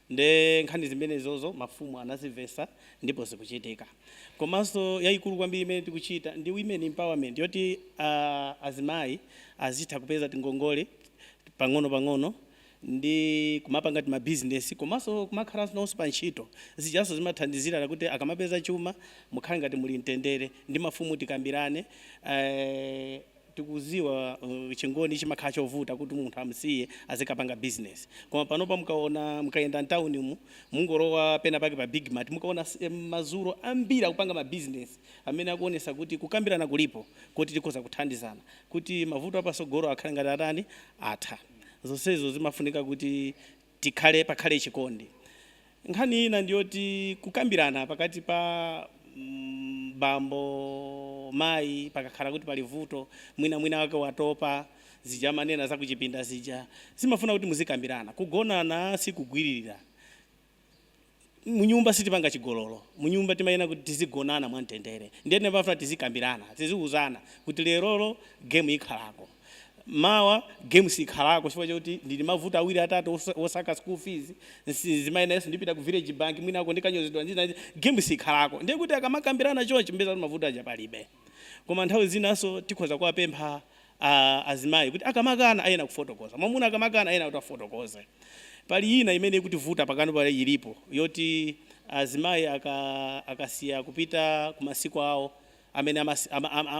Nde nkhani zimene zozo mafumu anazivesa ndipo zikuchitika. Komanso yayikulu kwambiri imene tikuchita ndi women empowerment yoti azimayi azitha kupeza ngongole pang'ono ndi kumapanga ma business komanso kumakhala nonso pa ntchito zijaso zimathandizira kuti akamapeza chuma mukhale ngati muli mtendere ndi mafumu tikambirane. Tikuziwa chingoni chimakhala chovuta kuti munthu amsiye azikapanga business koma panopa mukaona mukayenda mtown umu mungolowa pena pake pa big mart mukaona mazuro ambiri akupanga ma business amene akuonesa kuti kukambirana kulipo kuti tikhoza kuthandizana kuti mavuto apasogoro akhale ngati atani atha. Zonsezo zimafunika kuti pakhale chikondi. Nkhani ina ndiyoti kukambirana pakati pa bambo mayi pakakhala kuti pali vuto mwina wake watopa zija manena za kuchipinda zija zimafuna kuti muzikambirana. Kugonana sikugwiririra. Munyumba sitipanga chigololo. Munyumba timayena kuti tizigonana mwamtendere. Ndiye nepafuna tizikambirana tiziuzana kuti lerolo game ikhalako. Mawa game sikhalako chifukwa choti ndili mavuto awiri atatu osaka school fees zimayeneso ndipita ku village bank mwina ako ndikanyozedwa ndina game sikhalako. Ndiye kuti akamakambirana chonchi mbeza mavuto aja palibe. Koma nthawi zinaso tikhoza kuwapempha azimayi kuti akamakana ayena kufotokoza. Mwamuna akamakana ayena kuti afotokoze. Pali ina imene kuti vuta pakano pale ilipo yoti azimayi akasiya kupita ku masiku awo amene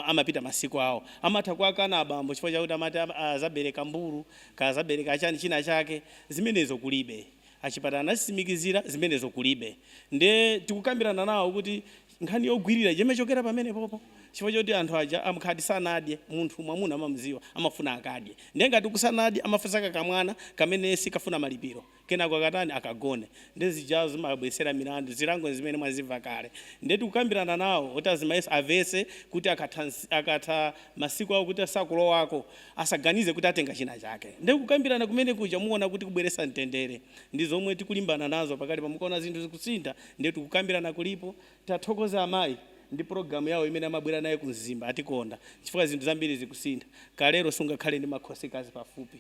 amapita masiku awo amatha kuakana abambo chifukwa chakuti amati azabereka mbulu kazabereka chani china chake zimenezo kulibe. Achipatala anasimikizira zimenezo kulibe. Nde tikukambirana nawo kuti nkhani yogwirira chemechokera pamene popo chifukwa choti anthu aja amkhati sanadye, munthu mwamuna amamziwa amafuna akadye, ndiye ngati kusanadye amafunsaka kamwana kamene sikafuna malipiro kenako akatani akagone, ndizijazo zimabwesera milandu zilango zimene mwazimva kale. Ndeti kukambirana nawo oti azimayeso avese kuti akatha masiku awo kuti asakulowako asaganize kuti atenga china chake. Ndi kukambirana kumene kuja muona kuti kubweresa mtendere ndi zomwe tikulimbana nazo pakati pamukaona zinthu zikusintha. Ndeti kukambirana kulipo, tathokoza amayi ndi programu yawo imene amabwera naye kumzimba atikonda chifukwa zinthu zambiri zikusintha. Kalero sungakhale ndi makhosikazi pafupi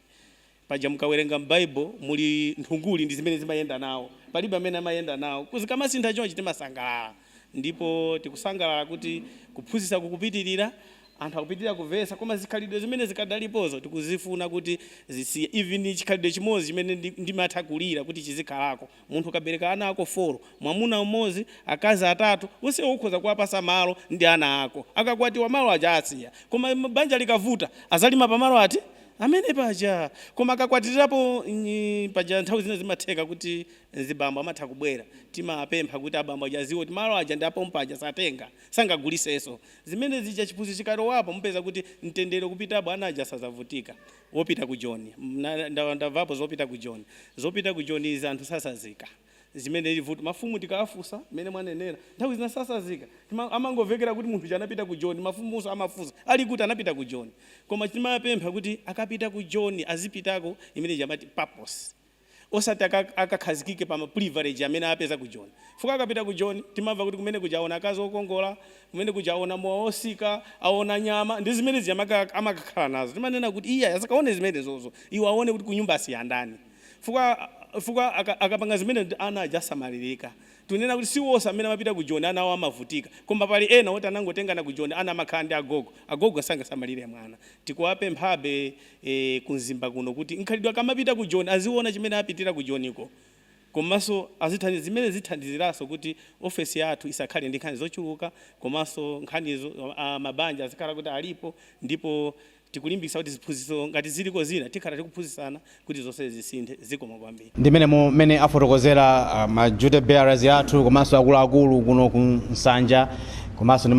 paja mukawerenga m'Bible muli nthunguli ndi zimene zimayenda nawo, palibe amene amayenda nawo kuzikamasintha chonchi timasangalala. Ndipo tikusangalala kuti kuphunzitsa kukupitirira, anthu akupitirira kuvesa, koma zikhalidwe zimene zikadalipozo tikuzifuna kuti zisiye. Even chikhalidwe chimodzi chimene ndimatha kulira kuti chizikhalako, munthu kabereka ana ako 4, mwamuna umodzi akazi 3, wonse ukhoza kuwapasa malo ndi ana ako, akakwatiwa malo aja asiya, koma banja likavuta azalima pamalo ati amene paja, koma akakwatirirapo paja nthawi zina zimatheka kuti zibambo amatha kubwera, timapempha kuti abambo ajaziwe kuti malo aja ndapo mpaja satenga sangaguliseso. Zimene zija chiphunzitso chikalowapo mupeza kuti mtendere kupitapo ana aja sazavutika. Wopita ku John ndavapo zopita ku John, zopita ku John izi anthu sasazika zimene livuta mafumu tikawafusa mene mwanenera nthawi zina sasazika amangovekera kuti munthu anapita ku John, mafumuso amafusa ali kuti anapita ku John, koma timapempha kuti akapita ku John azipitako imene jamati purpose, osati akakhazikike pa privilege amene apeza ku John. Fuka akapita ku John timamva kuti kumene kujaona akazi okongola, kumene kujaona mowa osika, aona nyama, ndi zimene amakakhala nazo. Timanena kuti iya asakaone zimene zozo, iwo aone kuti kunyumba asiyandani. Fuka akapanga zimene ana ajasamalirika. Tunena kuti siwosa amene amapita ku John ana awo amavutika, koma pali ena oti anangotengana ku John ana amakhala ndi agogo asangasamalire mwana. Tikuwapemphabe kumzimba kuno kuti nkhalidwe akamapita ku John aziona chimene apitira ku John iko, komanso azithandiza zimene zithandiziraso kuti ofesi yathu isakhale ndi nkhani zochuluka, komanso nkhanizo mabanja azikhala kuti alipo. Ndipo tikulimbikitsa kuti ziphunzitso ngati ziliko zina tikhala tikuphunzitsana kuti zonse zisinthe zikoma kwambiri. Ndimene mmene afotokozera ma duty bearers yathu komanso akuluakulu kuno ku Nsanja komanso ndi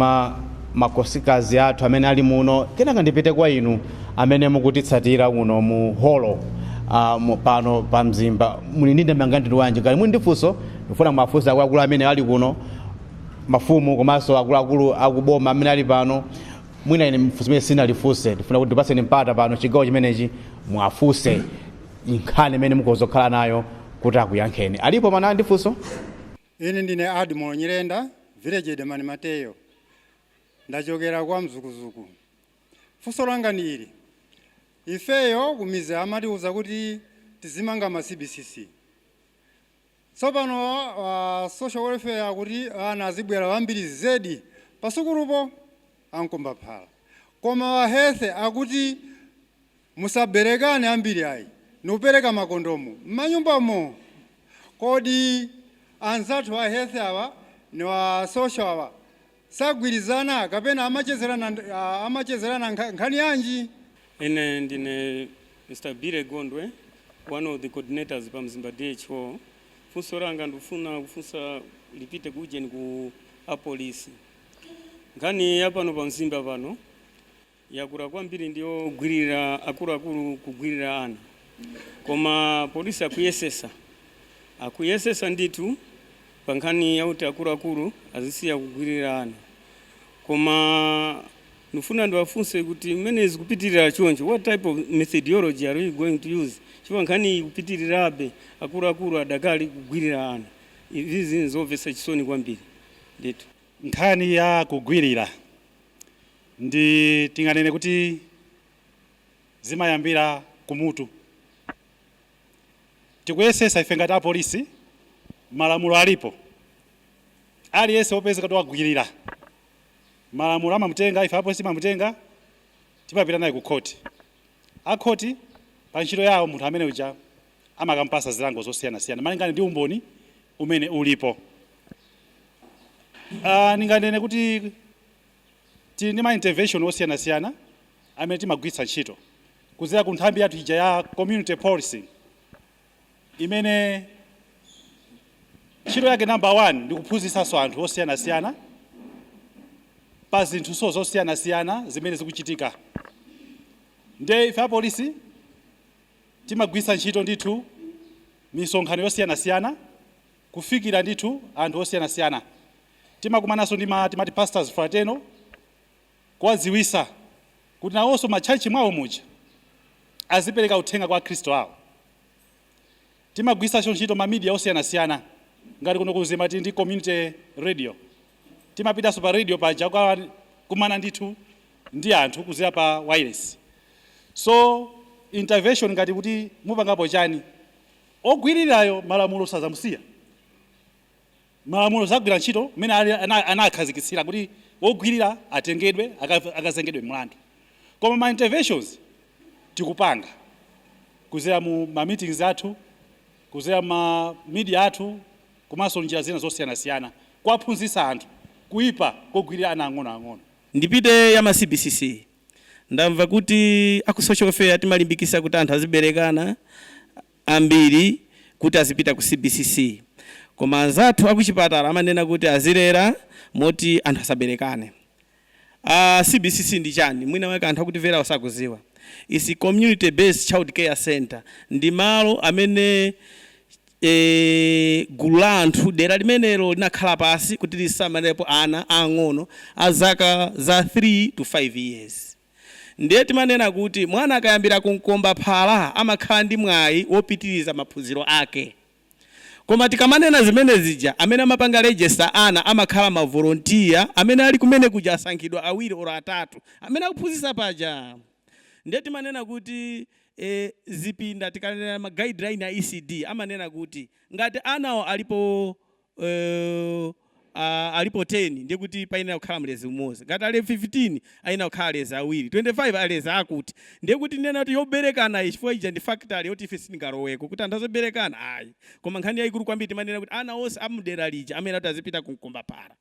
makosikazi athu amene ali muno. Kenaka ndipite kwa inu amene mukutitsatira kuno mu holo pano pa mzimba, muli ndi ndemanga wanji kali muli ndi funso ndifuna mwafunsa akuluakulu amene ali kuno, mafumu komanso akuluakulu akuboma amene ali pano. Mwina ine mfunso imene sinalifunse ndifuna kuti ndipaseni mpata pano chigawo chimenechi mwafunse nkhani imene mukozokhala nayo kuti akuyankheni. Alipo mana ndi funso? Ine ndine Admo Nyirenda, village de Mani Mateyo, ndachokera kwa Mzukuzuku. Funso langa ni ili, ifeyo kumiza amatiuza kuti tizimanga ma CBCC. Tsopano social welfare kuti ana azibwera wambiri zedi pasukulupo ankomba phala, koma wa health akuti musaberekane ambiri ayi nupereka makondomu m'manyumbamo. Kodi anzathu wa health awa ni wa social awa sagwirizana kapena amachezerana nkhani yanji? Ine ndine Mr. Bire Gondwe, one of the coordinators pa Mzimba DHO. Funso langa ndifuna kufunsa lipite kujeni ku apolisi. Nkhani yapano pa Mzimba pano yakula kwambiri ndiyo gwirira akuluakulu kugwirira ana, koma polisi akuyesesa nditu pa nkhani yauti akuluakulu azisiya kugwirira ana. Koma nufuna ndiwafunse kuti mmene zikupitirira choncho, what type of methodology are we going to use chifukwa nkhani kupitirirabe akuluakulu adakali kugwirira ana? Izi nzomvetsa chisoni kwambiri. Nditu nkhani ya kugwirira ndi tinganene kuti zimayambira kumutu. Tikuyesesa ife ngati apolisi, malamulo alipo, aliyense wopeza kuti wagwirira malamulo amamutenga, ife apolisi amamutenga tipapita naye ku khoti. Akhoti pa ntchito yawo munthu amene uja amakampasa zilango zosiyanasiyana malingana ndi umboni umene ulipo. Ninganene kuti tili ndi ma intervention osiyanasiyana amene timagwiritsa ntchito kudzera ku nthambi yathu ija ya community policing, imene ntchito yake number 1 ndi kuphunzitsanso anthu osiyanasiyana pa zinthu zosiyana-siyana zimene zikuchitika. Nde ife apolisi timagwisa ntchito ndithu misonkhano yosiyana-siyana kufikira ndithu anthu osiyana-siyana. Timakumananso ndi timati pastors fraternal kuwadziwisa kuti nawonso matchalichi mwawo muja azipereka uthenga kwa Khristu awo. Timagwisa ntchito ma media osiyana-siyana ngati kuno kuzima ndi community radio. Timapitanso pa radio paja kumana ndithu ndi anthu kuzira pa wireless. So intervention ngati kuti mupangapo chani ogwirirayo malamulo sazamusiya. Malamulo zagwira ntchito mene anakhazikitsira kuti ogwirira atengedwe akazengedwe mlandu. Koma ma interventions tikupanga kuzira mu ma meetings athu, kuzira ma media athu, komanso njira zina zosiyana-siyana kuwaphunzitsa anthu kuipa kogwirira ana ang'ono. Ndipite ya ma CBCC. Ndamva kuti aku social welfare timalimbikisa kuti anthu aziberekana ambiri kuti azipita ku CBCC. Koma anzathu akuchipatala amanena kuti azilera moti anthu asaberekane. CBCC ndi chani? Mwina wake anthu akutimvera osakuziwa. Isi community based child care center. Ndi malo amene gulu la anthu dera limenelo linakhala pasi kuti lisamalepo ana ang'ono azaka za 3 to 5 years. Ndiye timanena kuti mwana akayambira kunkomba phala amakhala ndi mwayi wopitiriza maphunziro ake. Koma tikamanena zimene zija amene amapanga register ana amakhala ma volunteer amene ali kumene kuja asankhidwa 2 or 3 amene akuphunzitsa paja. Ndiye timanena kuti zipinda tikanena ma guideline ya ECD amanena kuti ngati anawo alipo 10 ndiye kuti paina kukhala mlezi umodzi. Ngati ali 15 aina kukhala alezi awiri, 25 alezi akuti. Ndiye kuti nena kuti yoberekana chifukwa ija ndi factory yoti ife singaloweko kuti anthu azoberekana ayi. Koma nkhani yayikulu kwambiri timanena kuti ana onse amudera lija amene ati azipita kunkomba phala.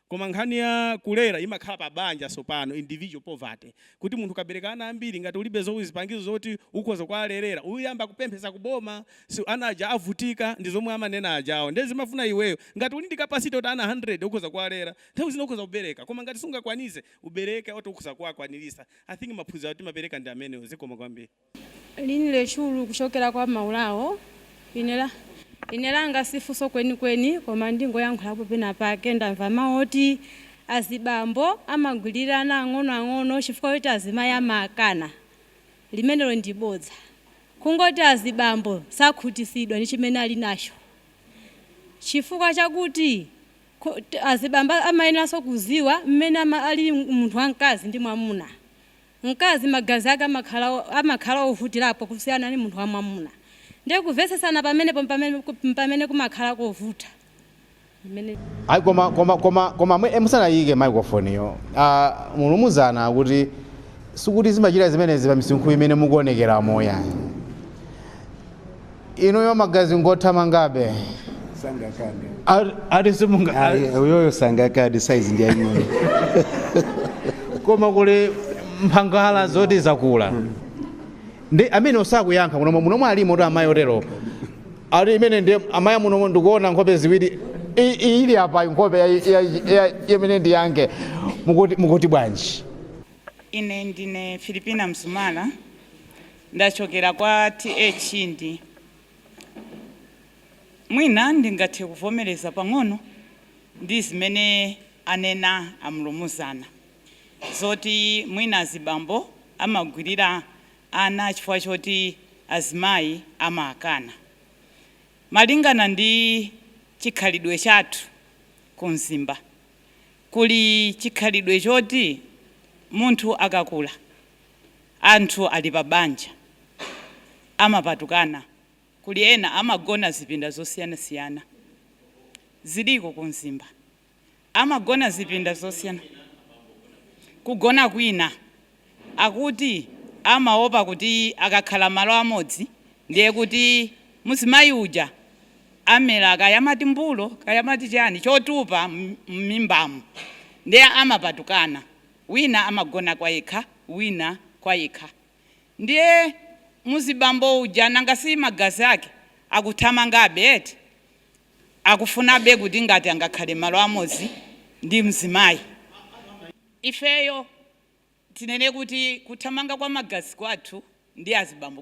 Koma nkhani ya kulera imakhala pa banja sopano individual poverty. Kuti munthu kaberekana ambiri ngati ulibe zozipangizo zoti ukhoza kwalerera uyamba kupemphesa kuboma si anaja avutika ndi zomwe amanena ajawo. Ndezi mafuna iweyo ngati uli ndi capacity oti ana 100 ukhoza kwalera nthawi zina ukhoza kubereka. Koma ngati sungakwanise ubereke oti ukhoza kwakwanirisa. I think maphunziro ati mabereka ndi amenewo zikoma kwambiri. Lini lechulu kuchokera kwa Maulawo inelanga sifuso kweni koma ndingoyankhulapo pena pake ndamva maoti azibambo amagwirirana ang'ono chifukwa kuti azimayi amakana limenelo ndibodza. Kungoti azibambo sakhutisidwa ndi chimene ali nacho chifukwa chakuti azibambo amayenaso kuziwa mmene ali munthu wamkazi ndi mwamuna. Mkazi magazi ake amakhala ovutirapo kusiyana ndi munthu wamwamuna. Ndiye kuvesesana pamene kumakhala kovuta. Ayi koma musana yike microphone yo. Mulumuzana kuti sikuti zimachita zimenezi pa misinkhu imene mukuonekera moya. Ino yo magazi ngothamangabe. Sangakade. Ati simunga. Uyoyo sangakade size ndi aying'ono. Koma kuli mphangala zoti zakula. Ndi amene osakuyankha muno ali moto amayi otero. Ali imene ndi amayi muno ndikuona nkhope ziwiri ili apa nkhope yemene ndi yange mukuti bwanji. Ine ndine Filipina Msumala ndachokera kwa TH ndi mwina ndingathe kuvomereza pang'ono ndi zimene anena amulumuzana zoti mwina azibambo amagwirira ana chifukwa choti azimayi amakana. Malingana ndi chikhalidwe chathu kumzimba kuli chikhalidwe choti munthu akakula anthu ali pa banja amapatukana. Kuli ena amagona zipinda zosiyana-siyana ziliko kumzimba amagona zipinda zosiyana. Kugona kwina akuti amaopa kuti akakhala malo amodzi ndiye kuti muzimayi uja amera kayamati mbulo kayamati chani chotupa m'mimbamu ndiye amapatukana. Wina amagona kwa yekha wina kwa yekha. Ndiye muzibambo uja nangasi magazi ake akuthamangabe eti akufunabe kuti ngati angakhale malo amodzi ndi mzimayi. ifeyo tinene kuti kuthamanga kwa magazi kwathu ndi azibambo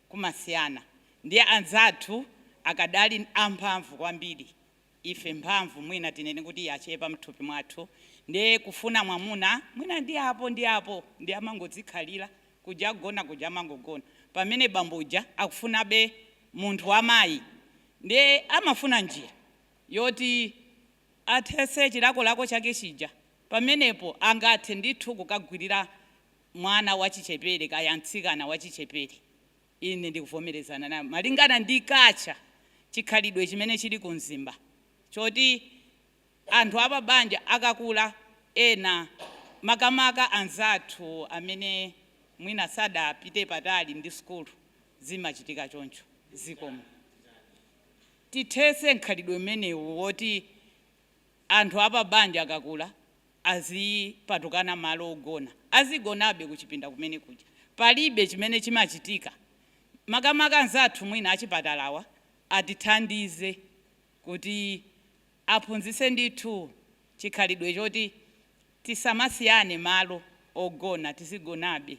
kumasiyana ndiye anzathu akadali amphamvu kwambiri, ife mphamvu mwina tinene kuti yachepa mthupi mwathu, ndiye kufuna mwamuna mwina ndi apo ndi amangodzikhalira kuja kugona kuja amangogona, pamene bambo uja akufunabe munthu wamayi, ndiye amafuna njira yoti athese chilakolako chake chija, pamenepo angathe ndithu kukagwirira mwana wachichepere kaya mtsikana wachichepere. Ine ndikuvomerezana nayo malingana ndi kacha chikhalidwe chimene chili kumzimba choti anthu apabanja akakula ena makamaka anzathu amene mwina sadapite patali ndi skulu zimachitika choncho zikomo. Tithese mkhalidwe umenewu woti anthu apabanja akakula azipatukana malo ogona, azigonabe kuchipinda kumene kuja, palibe chimene chimachitika. Makamaka anzathu mwina achipatalawa atithandize kuti aphunzitse ndithu chikhalidwe choti tisamasiyane malo ogona, tizigonabe,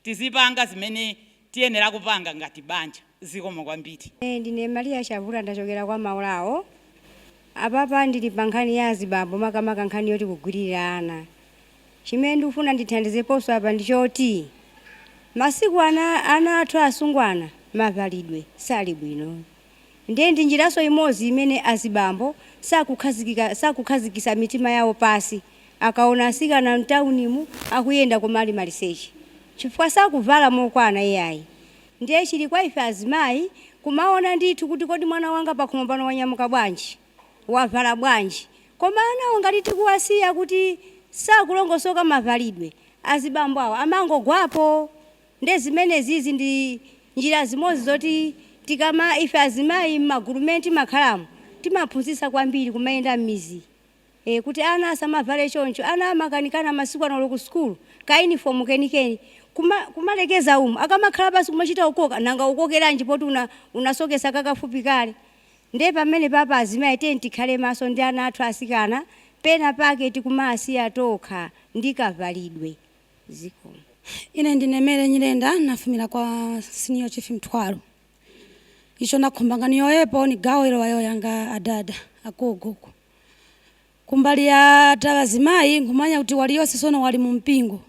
tizipanga zimene tiyenera kupanga ngati banja. Zikomo kwambiri. Ndine Maria Shavula ndachokera kwa Maulawo. Apapa ndili pa nkhani ya azibambo makamaka nkhani yoti kugwirirana. Chimene ndikufuna ndithandizeponso apa ndichoti masiku ana athu asungwana mavalidwe sali bwino. Ndiye ndi njiraso imodzi imene azibambo sakukhazikisa mitima yawo pasi, akaona asikana mtaunimu akuyenda kumali maliseche chifukwa sakuvala mokwana iyayi. Ndiye chili kwa ife azimayi kumaona ndithu kuti kodi mwana wanga pakhomo pano wanyamuka bwanji, wavala bwanji, koma anawo ngati tikuwasiya kuti sakulongosoka mavalidwe, azibambo awo amangogwapo. Ndiye zimene zizi ndi njira zimodzi zoti tikama ife azimayi m'magurumenti makhalamu timaphunzitsa kwambiri kumayenda m'mizi kuti ana asamavale choncho. Ana amakanikana masiku ano ku skulu ka uniform kenikeni kumalekeza umu akamakhala basi kumachita ukoka nanga ukokeranji poti unasokesa kakafupi kale. Ndiye pamene papa azimayi teni tikhale maso ndi ana athu asikana pena pake tikumasiya tokha ndikavalidwe. Zikomo. Ine ndine Mere Nyirenda nafumira kwa senior chief Mtwalo. Icho nakhombangani yoyepo ni gawo ilo wayo yanga adada akogoko. Kumbali ya tawazimayi ngumanya kuti waliyose sono wali mu mpingo.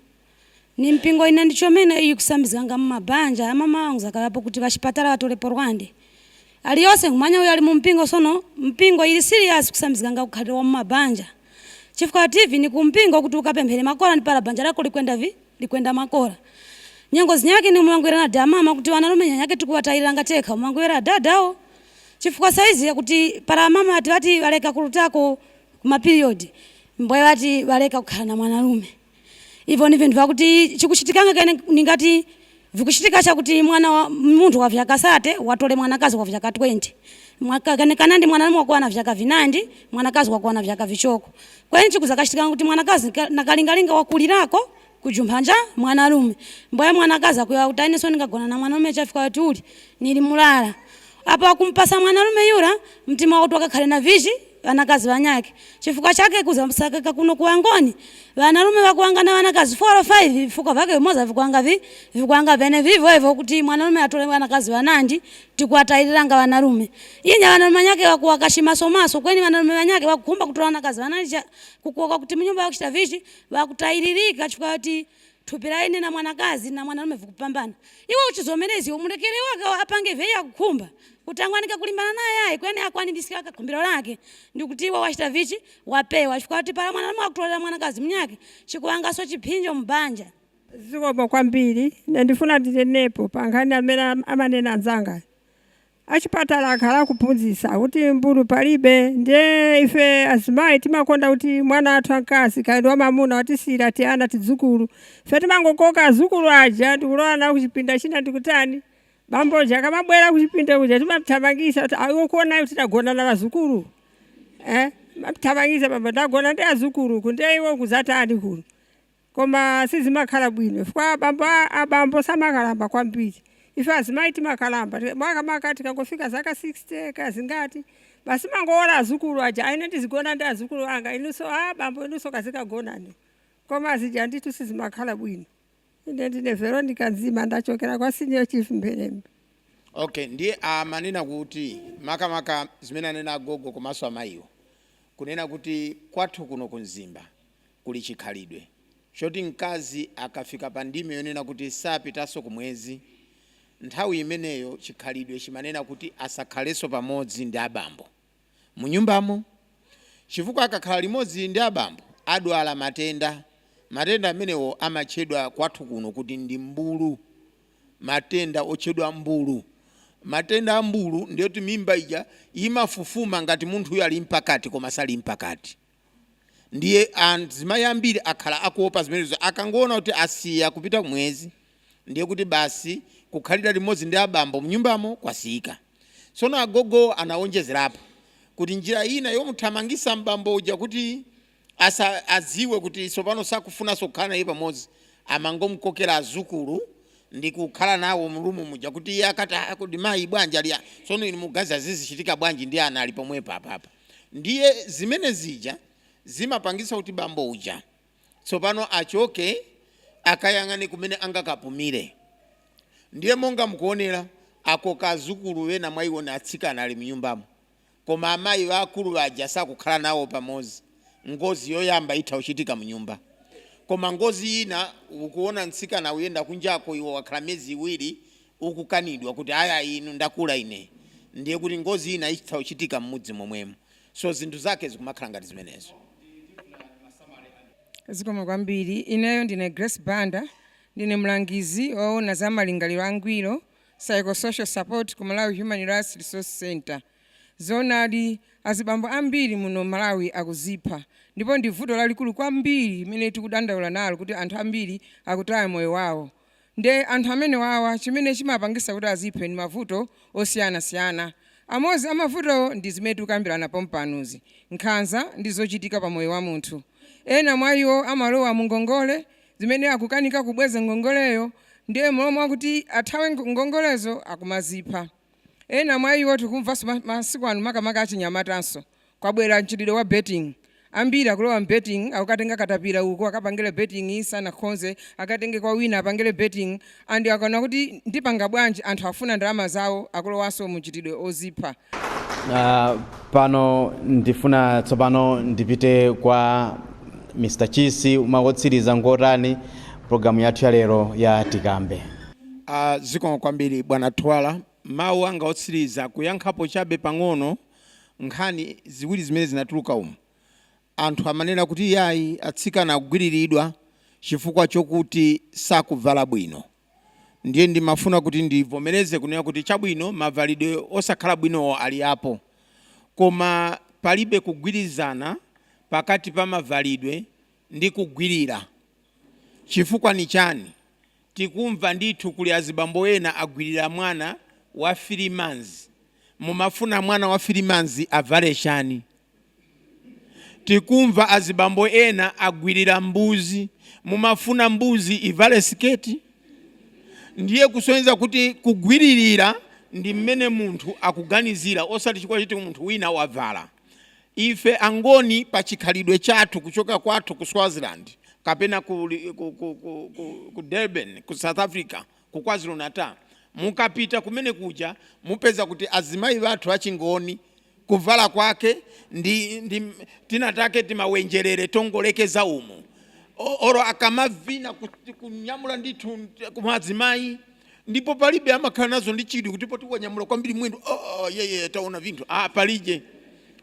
Ni mpingo ina ndicho mene iyi kusambizanga mumabanja amama wangu zakalapo kuti vachipatala watolepo Rwande. Aliyose ngumanya uyo ali mu mpingo sono mpingo ili serious kusambizanga kukhalira wa mumabanja. Chifukwa TV ni kumpingo kuti ukapemphere makora ni para banja lako likwenda makora. Nyango zinyake ni mwangwera na damama kuti wanalume nyanyake tukuwatayira ngateka mwangwera dadao. Chifukwa saizi ya kuti para mama ati waleka kulutako kuma period. Mbwe wati waleka kukhala na mwanalume. Hivyo ni vindu vakuti chikuchitikanga kene ningati vikuchitika chakuti mwana wa muntu wa vyaka sate watole mwanakazi wa vyaka 20. Mwakagane kanandi mwanalume wakuwa na vyaka vinandi, mwanakazi wakuwa na vyaka vichoko. Kwa hiyo chikuzakashitikanga kuti mwanakazi nakalingalinga wakulirako kujumbanja mwanalume. Mbwe mwanakazi akuya utaine so ningagona na mwanalume chafika watuli nilimulala. Apa kumpasa mwanalume yura mtima watu wakakhale na vishi wanakazi wanyake. Chifukwa chake kuzamsaka kuno kuangoni. Wanalume wakuangana wanakazi 4 or 5 vifuko vake moza vikuanga vene vivo hivyo kuti mwanalume atole wanakazi wanandi tikuwatairiranga wanalume. Inya wanalume nyake wakuwakashima somaso kweni wanalume nyake wakukumba kutola wanakazi wanandi kukuoka kuti mnyumba wakushita vishi wakutairirika chifukwa ati tupiraine na mwanakazi na mwanalume vikupambana. Iwe uchizomerezi umulekele waka apange veya kukumba. Utangwanika kulimbana naye kwene akwani bisikaka kumbiro lake ndikutiwa washita vichi wapewa chifukwa kuti para mwanalume akutola mwanakazi mnyake chikuanga so chipinjo mbanja. Zikomo kwambiri ndifuna nditenepo pangani amene amanena nzanga achipatala akhala kuphunzitsa kuti mbulu palibe. Ndiye ife azimayi timakonda kuti mwana athu ankazi kaenda wamamuna watisira tiana tidzukulu ife timangokoka azukulu aja ndikulowa nawo kuchipinda china ndikutani bamboja kamabwera kuchipinda kuja timamthamangisa kuti ayo kuona kuti tagona na azukulu mamthamangisa baba ndagona ndi azukulu kunde iwo kuzatani kuno koma sizimakhala bwino chifukwa abambo samakalamba kwambiri. Ife azimayi timakalamba mwaka makati kangofika zaka 60 kazi ngati basi mangoora azukulu aja aine tizigona ndi azukulu anga inunso bambo inunso kazikagonani koma azija ndithu sizimakhala bwino. Ine ndine Veronica Nzima ndachokera kwa Senior Chief Mbelembe. Okay, ndiye amanena kuti makamaka zimene anena agogo komanso amayiwo kunena kuti kwathu kuno kunzimba kuli chikhalidwe choti mkazi akafika pa ndime yonena kuti sapitanso kumwezi, nthawi imeneyo chikhalidwe chimanena kuti asakhalenso pamodzi ndi abambo munyumbamo, chifukwa akakhala limodzi ndi abambo adwala matenda amenewo amatchedwa kwathu kuno kuti ndi mbulu, matenda otchedwa mbulu. Matenda a mbulu ndiyoti mimba ija imafufuma ngati munthu uyo ali mpakati koma sali mpakati. Ndiye azimayi ambiri akhala akuopa zimenezo, akangoona kuti asiya kupita kumwezi ndiye kuti basi kukhalira limodzi ndi abambo mnyumbamo kwasika. Tsono agogo anaonjezerapo kuti njira ina yomuthamangisa mbambo uja kuti aziwe kuti tsopano sakufunanso kukhala naye pamodzi, amangomukokera azukulu ndi kukhala nawo mulumu muja kuti iye akati kuti mayi bwanji ali tsono inu mugazi azizichitika bwanji ndi ana ali pomwepo apapa. Ndiye zimene zija zimapangisa kuti bambo uja tsopano achoke akayang'ane kumene angakapumire. Ndiye monga mukuonera ako kazukulu wena mwayiona atsikana ali mnyumbamo, koma amayi akulu aja sakukhala nawo pamodzi, ngozi yoyamba itha kuchitika mnyumba. Koma ngozi ina ukuona mtsikana uyenda kunjako iwo wakhala miyezi iwiri ukukanidwa kuti aya inu ndakula ine, ndiye kuti ngozi ina itha kuchitika mmudzi momwemo. So zinthu zake zikumakhala ngati zimenezo. Zikomo kwambiri. Ineyo ndine Grace Banda, ndine mlangizi waona za malingaliro angwiro psychosocial support ku Malawi Human Rights Resource Center. Zonali azibambo ambiri muno Malawi akuzipha, ndipo ndi vuto lalikulu kwambiri imene tikudandaula nalo kuti anthu ambiri akutaya moyo wawo. Nde anthu amene wawa chimene chimapangisa kuti aziphe ni mavuto osiyanasiyana. Amodzi amavuto ndi zimene tikukambirana pompanuzi, nkhanza ndi zochitika pa moyo wa munthu. Ena mwa iwo amalowa mu ngongole zimene akukanika kubweza ngongoleyo, ndiye mlomo wakuti athawe ngongolezo akumazipha. Ena mwa iwo tikumva masiku anu makamaka achinyamatanso kwabwera mchitidwe wa betting. Ambiri akulowa betting akukatenga katapira uko akapangile betting sana khonze akatenge kwa wina apangile betting andi akona kuti ndipanga bwanji anthu afuna ndalama zawo akulowanso mu mchitidwe ozipha. Pano ndifuna tsopano ndipite kwa Mr. Chisi umawotsiriza ngotani programu yathu ya lero ya Tikambe. Zikomo kwambiri bwana Twala, mawu anga otsiriza kuyankhapo chabe pang'ono nkhani ziwiri zimene zinatuluka umu. Anthu amanena kuti yayi atsikana akugwiriridwa chifukwa chokuti sakuvala bwino. Ndiye ndimafuna kuti ndivomereze kunena kuti chabwino mavalidwe osakhala bwino ali apo, koma palibe kugwirizana pakati pa mavalidwe ndi kugwirira. Chifukwa ni chani? Tikumva ndithu kuli azibambo ena agwirira mwana wa 3 months. Mumafuna mwana wa 3 months avale chani? Tikumva azibambo ena agwirira mbuzi. Mumafuna mbuzi ivale siketi? Ndiye kusonyeza kuti kugwiririra ndi mmene munthu akuganizira osati chikwa chiti munthu wina wavala. Ife angoni pa chikhalidwe chathu kuchoka kwathu ku Swaziland kapena ku Durban ku South Africa ku KwaZulu Natal, mukapita kumene kuja mupeza kuti azimayi bathu achingoni kuvala kwake ndi tinatake timawenjerere tongolekeza umu oro akamavina kunyamula ndithu kumazimayi ndipo palibe amakhala nazo ndi chidwi kuti poti wanyamula kwambiri mwendo yeye taona vinthu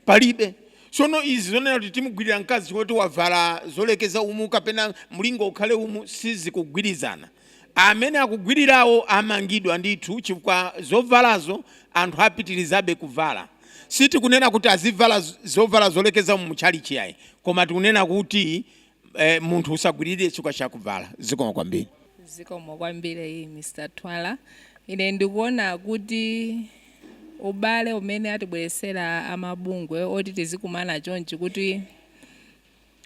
palibe. Sono izi zonena kuti timugwirira mkazi choti wavala zolekeza umu kapena mlingo ukhale umu sizikugwirizana. Amene akugwirirawo amangidwa ndithu chifukwa zovalazo anthu apitirizabe kuvala. Siti kunena kuti azivala zovala zolekeza umu chali chiyayi, koma tikunena kuti munthu usagwirire chifukwa chakuvala. Zikomo kwambiri. Zikomo kwambiri Mr. Twala. Ine ndikuona kuti ubale umene atibweresera amabungwe oti tizikumana chonchi kuti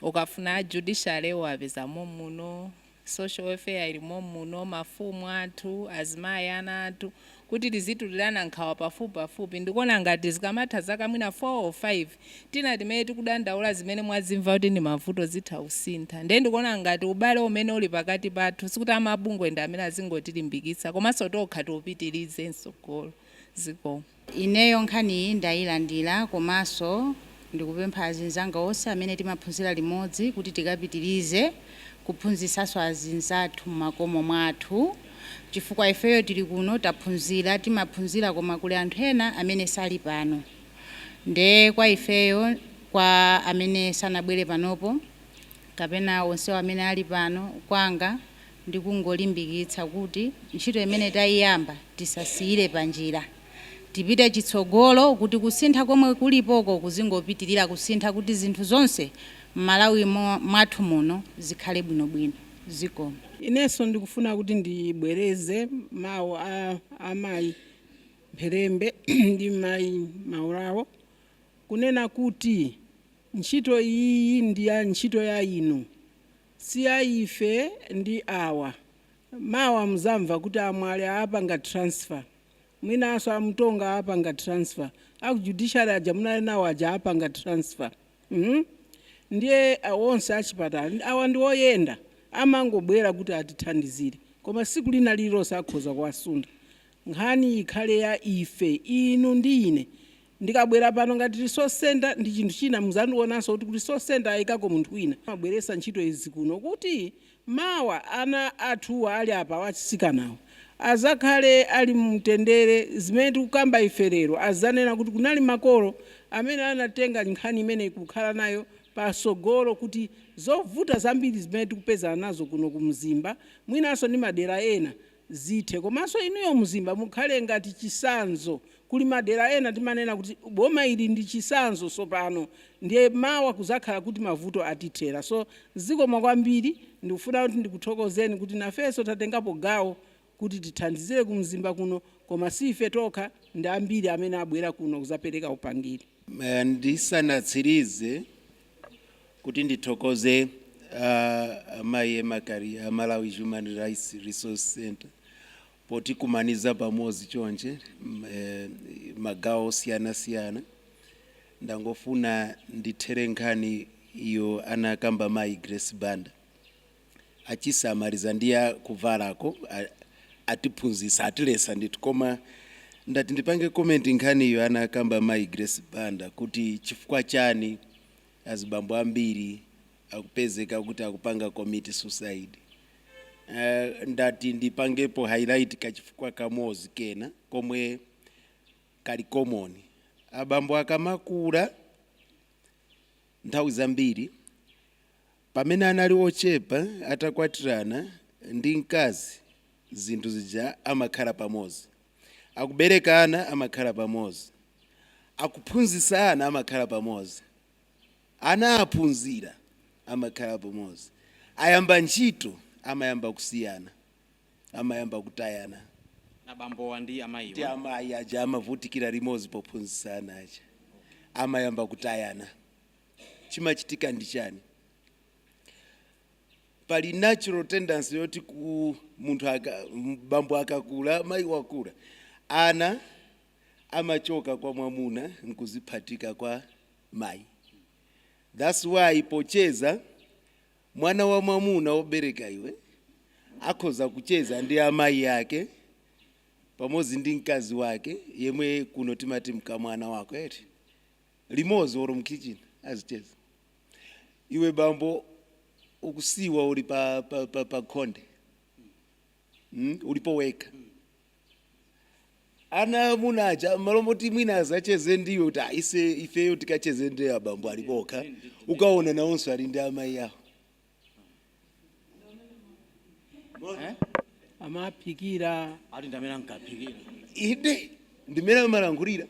ukafuna judiciary wapezamo muno social welfare ilimo muno, mafumu athu, azimayi ana athu, kuti tizitulirana nkhawa pafupi ndikuona ngati zikamatha zaka mwina 4 or 5 tina timene tikudandaula zimene mwazimva kuti ndi mavuto zitha kusintha. Ndiye ndikuona ngati ubale umene uli pakati pathu sikuti amabungwe ndi amene azingotilimbikitsa komanso tokha tiupitirize msogolo zikomo. Ineyo nkhani iyi ndayilandira komanso ndikupempha azinzanga onse amene timaphunzira limodzi kuti tikapitirize kuphunzitsanso azinzathu m'makomo mwathu, chifukwa ifeyo tili kuno taphunzira, timaphunzira koma kuli anthu ena amene sali pano. Nde kwa ifeyo, kwa amene sanabwere panopo kapena onsewo amene ali pano, kwanga ndikungolimbikitsa kuti ntchito imene tayiyamba tisasiyire panjira, tipite chitsogolo kuti kusintha komwe kulipoko kuzingopitirira kusintha kuti zinthu zonse m'Malawi mwathu muno zikhale bwinobwino zikomo. Inenso ndikufuna kuti ndibwereze mawu a amayi Mpherembe ndi mayi Maulawo kunena kuti ntchito iyi ndi ya ntchito ya inu, si ya ife ndi awa. Mawa muzamva kuti amwali apanga transfer, mwinanso amutonga apanga transfer, akujudiciary aja munali nawo aja apanga transfer. Ndiye onse achipatala awa ndi oyenda amangobwera kuti atithandizire, koma siku lina lililonse akhoza kuwasunda. Nkhani ikhale ya ife, inu ndi ine. Ndikabwera pano ngati resource center ndi chinthu china muzandionanso kuti resource center ayikako munthu wina amabweresa ntchito izi kuno kuti mawa ana athuwa ali apa wachisikanawo azakhale ali mtendere. Zimene tikukamba ife lero azanena kuti kunali makolo amene anatenga nkhani imene kukhala nayo pasogolo kuti zovuta zambiri zimene tikupezana nazo kuno kumzimba mwinanso ndi madera ena zithe, komanso inuyo mzimba mukhale ngati chisanzo. Kuli madera ena timanena kuti boma ili ndi chisanzo sopano, ndiye mawa kuzakhala kuti mavuto atithera. So zikomo kwambiri, ndikufuna kuti ndikuthokozeni kuti nafenso tatengapo gawo kuti tithandizire kumzimba kuno, koma si ife tokha, ndi ambiri amene abwera kuno kuzapereka upangiri. Ndisanatsirize kuti ndithokoze amayi Makaria Malawi Human Rights Resource Center poti kumaniza pamodzi chonje magawo osiyana. Ndangofuna ndithere nkhani iyo anakamba mayi Grace Banda achisamariza ndiya kuvalako atiphunzitsa atilesa ndithu, koma ndati ndipange comment nkhani iyo anakamba mayi Grace Banda kuti chifukwa chani azibambo ambiri akupezeka kuti akupanga committee suicide. Ndati ndipangepo highlight kachifukwa kamozi kena komwe kali common. Abambo akamakula nthawi zambiri pamene anali ochepa atakwatirana ndi mkazi, zinthu zija amakhala pamodzi, akubereka ana amakhala pamodzi, akuphunzitsa ana amakhala pamodzi, ana aphunzira amakhala pamodzi, ayamba ntchito amayamba kusiyana, amayamba kutayana. Abambo ndi amayi ndi amayi aja amavutikira limodzi pophunzitsa ana aja, amayamba kutayana. Chimachitika ndi chani? Pali natural tendency yoti munthu bambo akakula, mayi wakula, ana amachoka kwa mwamuna nkuziphatika kwa mayi. That's why pocheza mwana wa mwamuna obereka iwe akhoza kucheza ndi amayi yake pamodzi ndi mkazi wake yemwe kuno timati mkamwana wako eti limodzi oro mkitchen azicheza. Iwe bambo ukusiwa uli pa khonde, ulipo weka. Ana munaja malomoti mwina azacheze ndiyo kuti ifeyo tikacheze ndi abambo alipoka, ukaona nawonso ali ndi amayi yawo. Amapikira ali ndamene ankapikira ide ndimene amalangulira.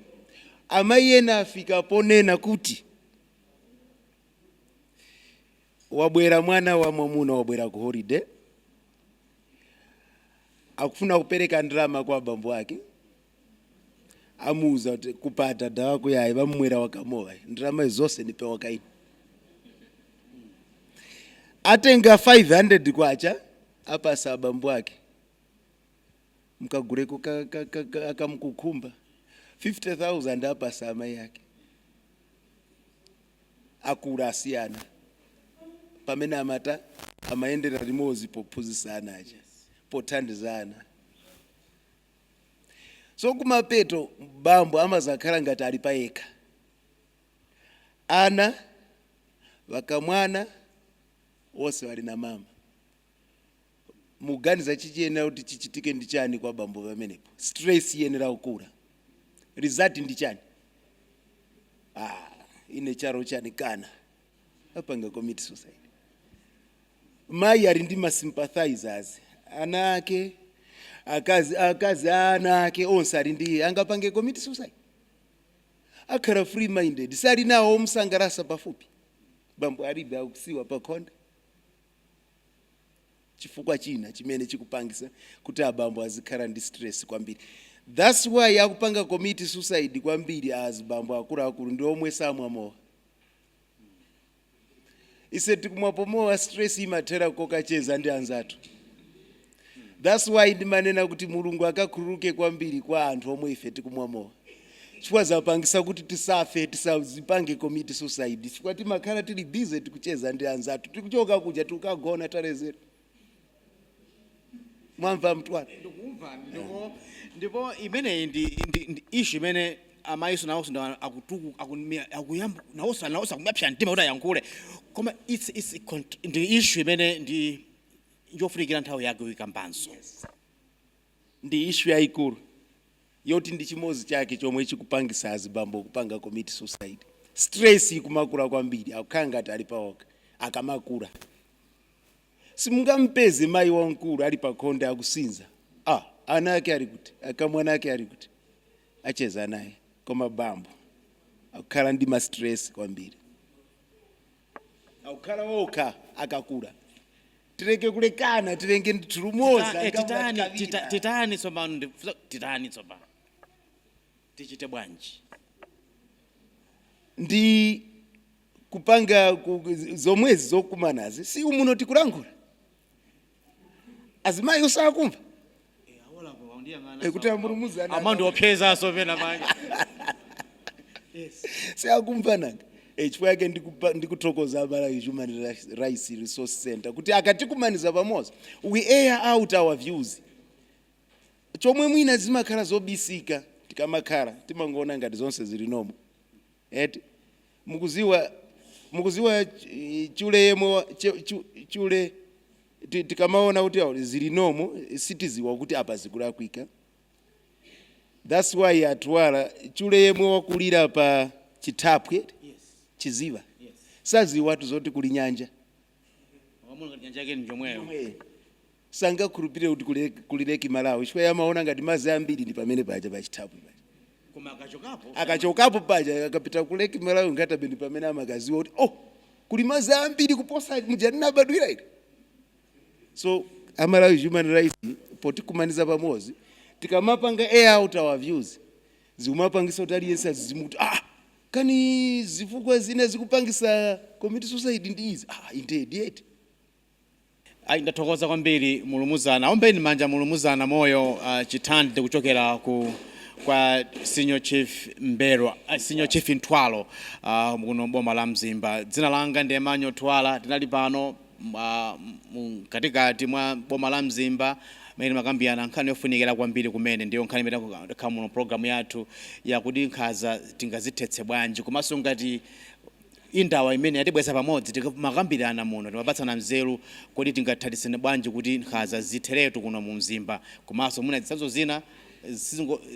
Amayi ena afika ponena kuti wabwera mwana wa mwamuna wabwera ku holiday, akufuna kupereka ndalama kwa abambo ake, amuuza kuti kupata dawa kuyayi bamwera wakamowa ndalama zonse ndipewa kaini. Atenga 500 kwacha apasa abambo ake mkagureko akamkukumba 50,000 apasa amai ake akura asiyana pamene amata amaendera limodzi pophunzitsana aja pothandizana. So kumapeto bambo amazakhala ngati ali payekha, ana vakamwana wose wali na mama. Muganiza chichiyenera kuti chichitike ndi chani kwa bambo pamenepo? Stress yenera kukula, result ndi chani? Ine charo chani kana apanga commit suicide. Mai ali ndi ma sympathizers, ana ake akazi ana ake onse ali ndi angapange commit suicide. Akhala free minded, sali nawo omsangalasa pafupi, bambo alibe akusiwa pakhonda. Chifukwa china chimene chikupangisa kuti abambo azikhala ndi stress kwambiri. That's why akupanga commit suicide kwambiri azibambo akuluakulu ndi omwe samwamowa. Ise tikumwapomowa stress imathera kokacheza ndi anzathu. That's why ndimanena kuti Mulungu akakhululuke kwambiri kwa anthu omwe ife tikumwamowa. Chifukwa zapangisa kuti tisafe tisazipange commit suicide. Chifukwa timakhala tili busy tikucheza ndi anzathu. Tikuchoka kuja tukagona talezera. Mwamva mtwana? Ndipo imene ndi issue imene amaiso nawonso ndo akuyamba nawonso akumapsha mtima kuti ayankhule. Koma ndi issue imene ndi yofunikira nthawi yake uyikambanso. Ndi issue yayikulu yoti ndi chimodzi chake chomwe chikupangisa azibambo kupanga commit suicide. Stress ikumakula kwambiri, akukhala ngati ali paokha akamakula. Simungampeze mai wankulu ali pakhonde akusinza. Ana ake ali kuti, akamwana ake ali kuti, acheza naye. Koma bambo akukhala ndi ma stress kwambiri, akukhala okha akakula. Tireke kulekana, tirenge nditulumoza. Titani tsopano tichite bwanji? Ndi kupanga zomwezi zokumanazi si umuno tikulankhula. Azimayi osakumva kuti amurumuzana amando opeza sopena manje. Siakumva nanga. Chifukwa yake ndikuthokoza Malawi Human Rights Resource Center kuti akatikumaniza pamoja, we air out our views. Chomwe mwina zimakhala zobisika tikamakhala timangona ngati zonse zili nomo. Mukuziwa chule yemwe chule tikamaona kuti zili nomo sitiziwa kuti apa zikulakwika. That's why atwala chule yemwe wakulira pa chitapwe chiziva sazi watu zoti kuli nyanja. Nyanja yake njomweyo sanga kurupire kuti kulireki Malawi chifukwa yamaona ngati mazi ambiri ndi pamene paja pa chitapwe paja. Koma akachokapo paja akapita kuleki Malawi ngata bendi pamene amakaziwa kuti kuli mazi ambiri kuposa mujanina badwira ile. So Malawi Human Rights potikumaniza pamozi tikamapanga air out our views zikumapangisa kuti aliyense azizimuti kani zifukwa zine zikupangisa commit suicide ndi izi. Indeed yet. Ndathokoza kwambiri Mulumuzana. Ombeni manja Mulumuzana moyo chithandide kuchokera kwa Senior Chief Mberwa, Senior Chief Ntwalo muno boma la Mzimba. Dzina langa ndi Emmanuel Twala. Tinali pano katikati mwa boma la Mzimba mene makambiyana nkhani yofunikira kwambiri kumene ndiyo nkhani imene khamuno program yathu yakuti nkhaza tingazithetse bwanji komanso ngati indawa imene yatibweza pamodzi timakambirana muno timapatsana nzeru kuti tingathandizane bwanji kuti nkhaza zitheretu kuno mu Mzimba komanso muna zitsanzo zina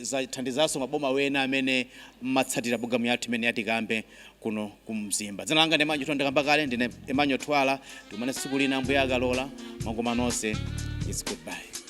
zathandizanso maboma wena amene matsatira program yathu imene yatikambe kuno ku Mzimba. Dzina langa ndi Emmanuel Twala ndakamba kale ndine Emmanuel Twala. Tumane tsiku lina Ambuye akalola. Mwakoma nonse. It's goodbye.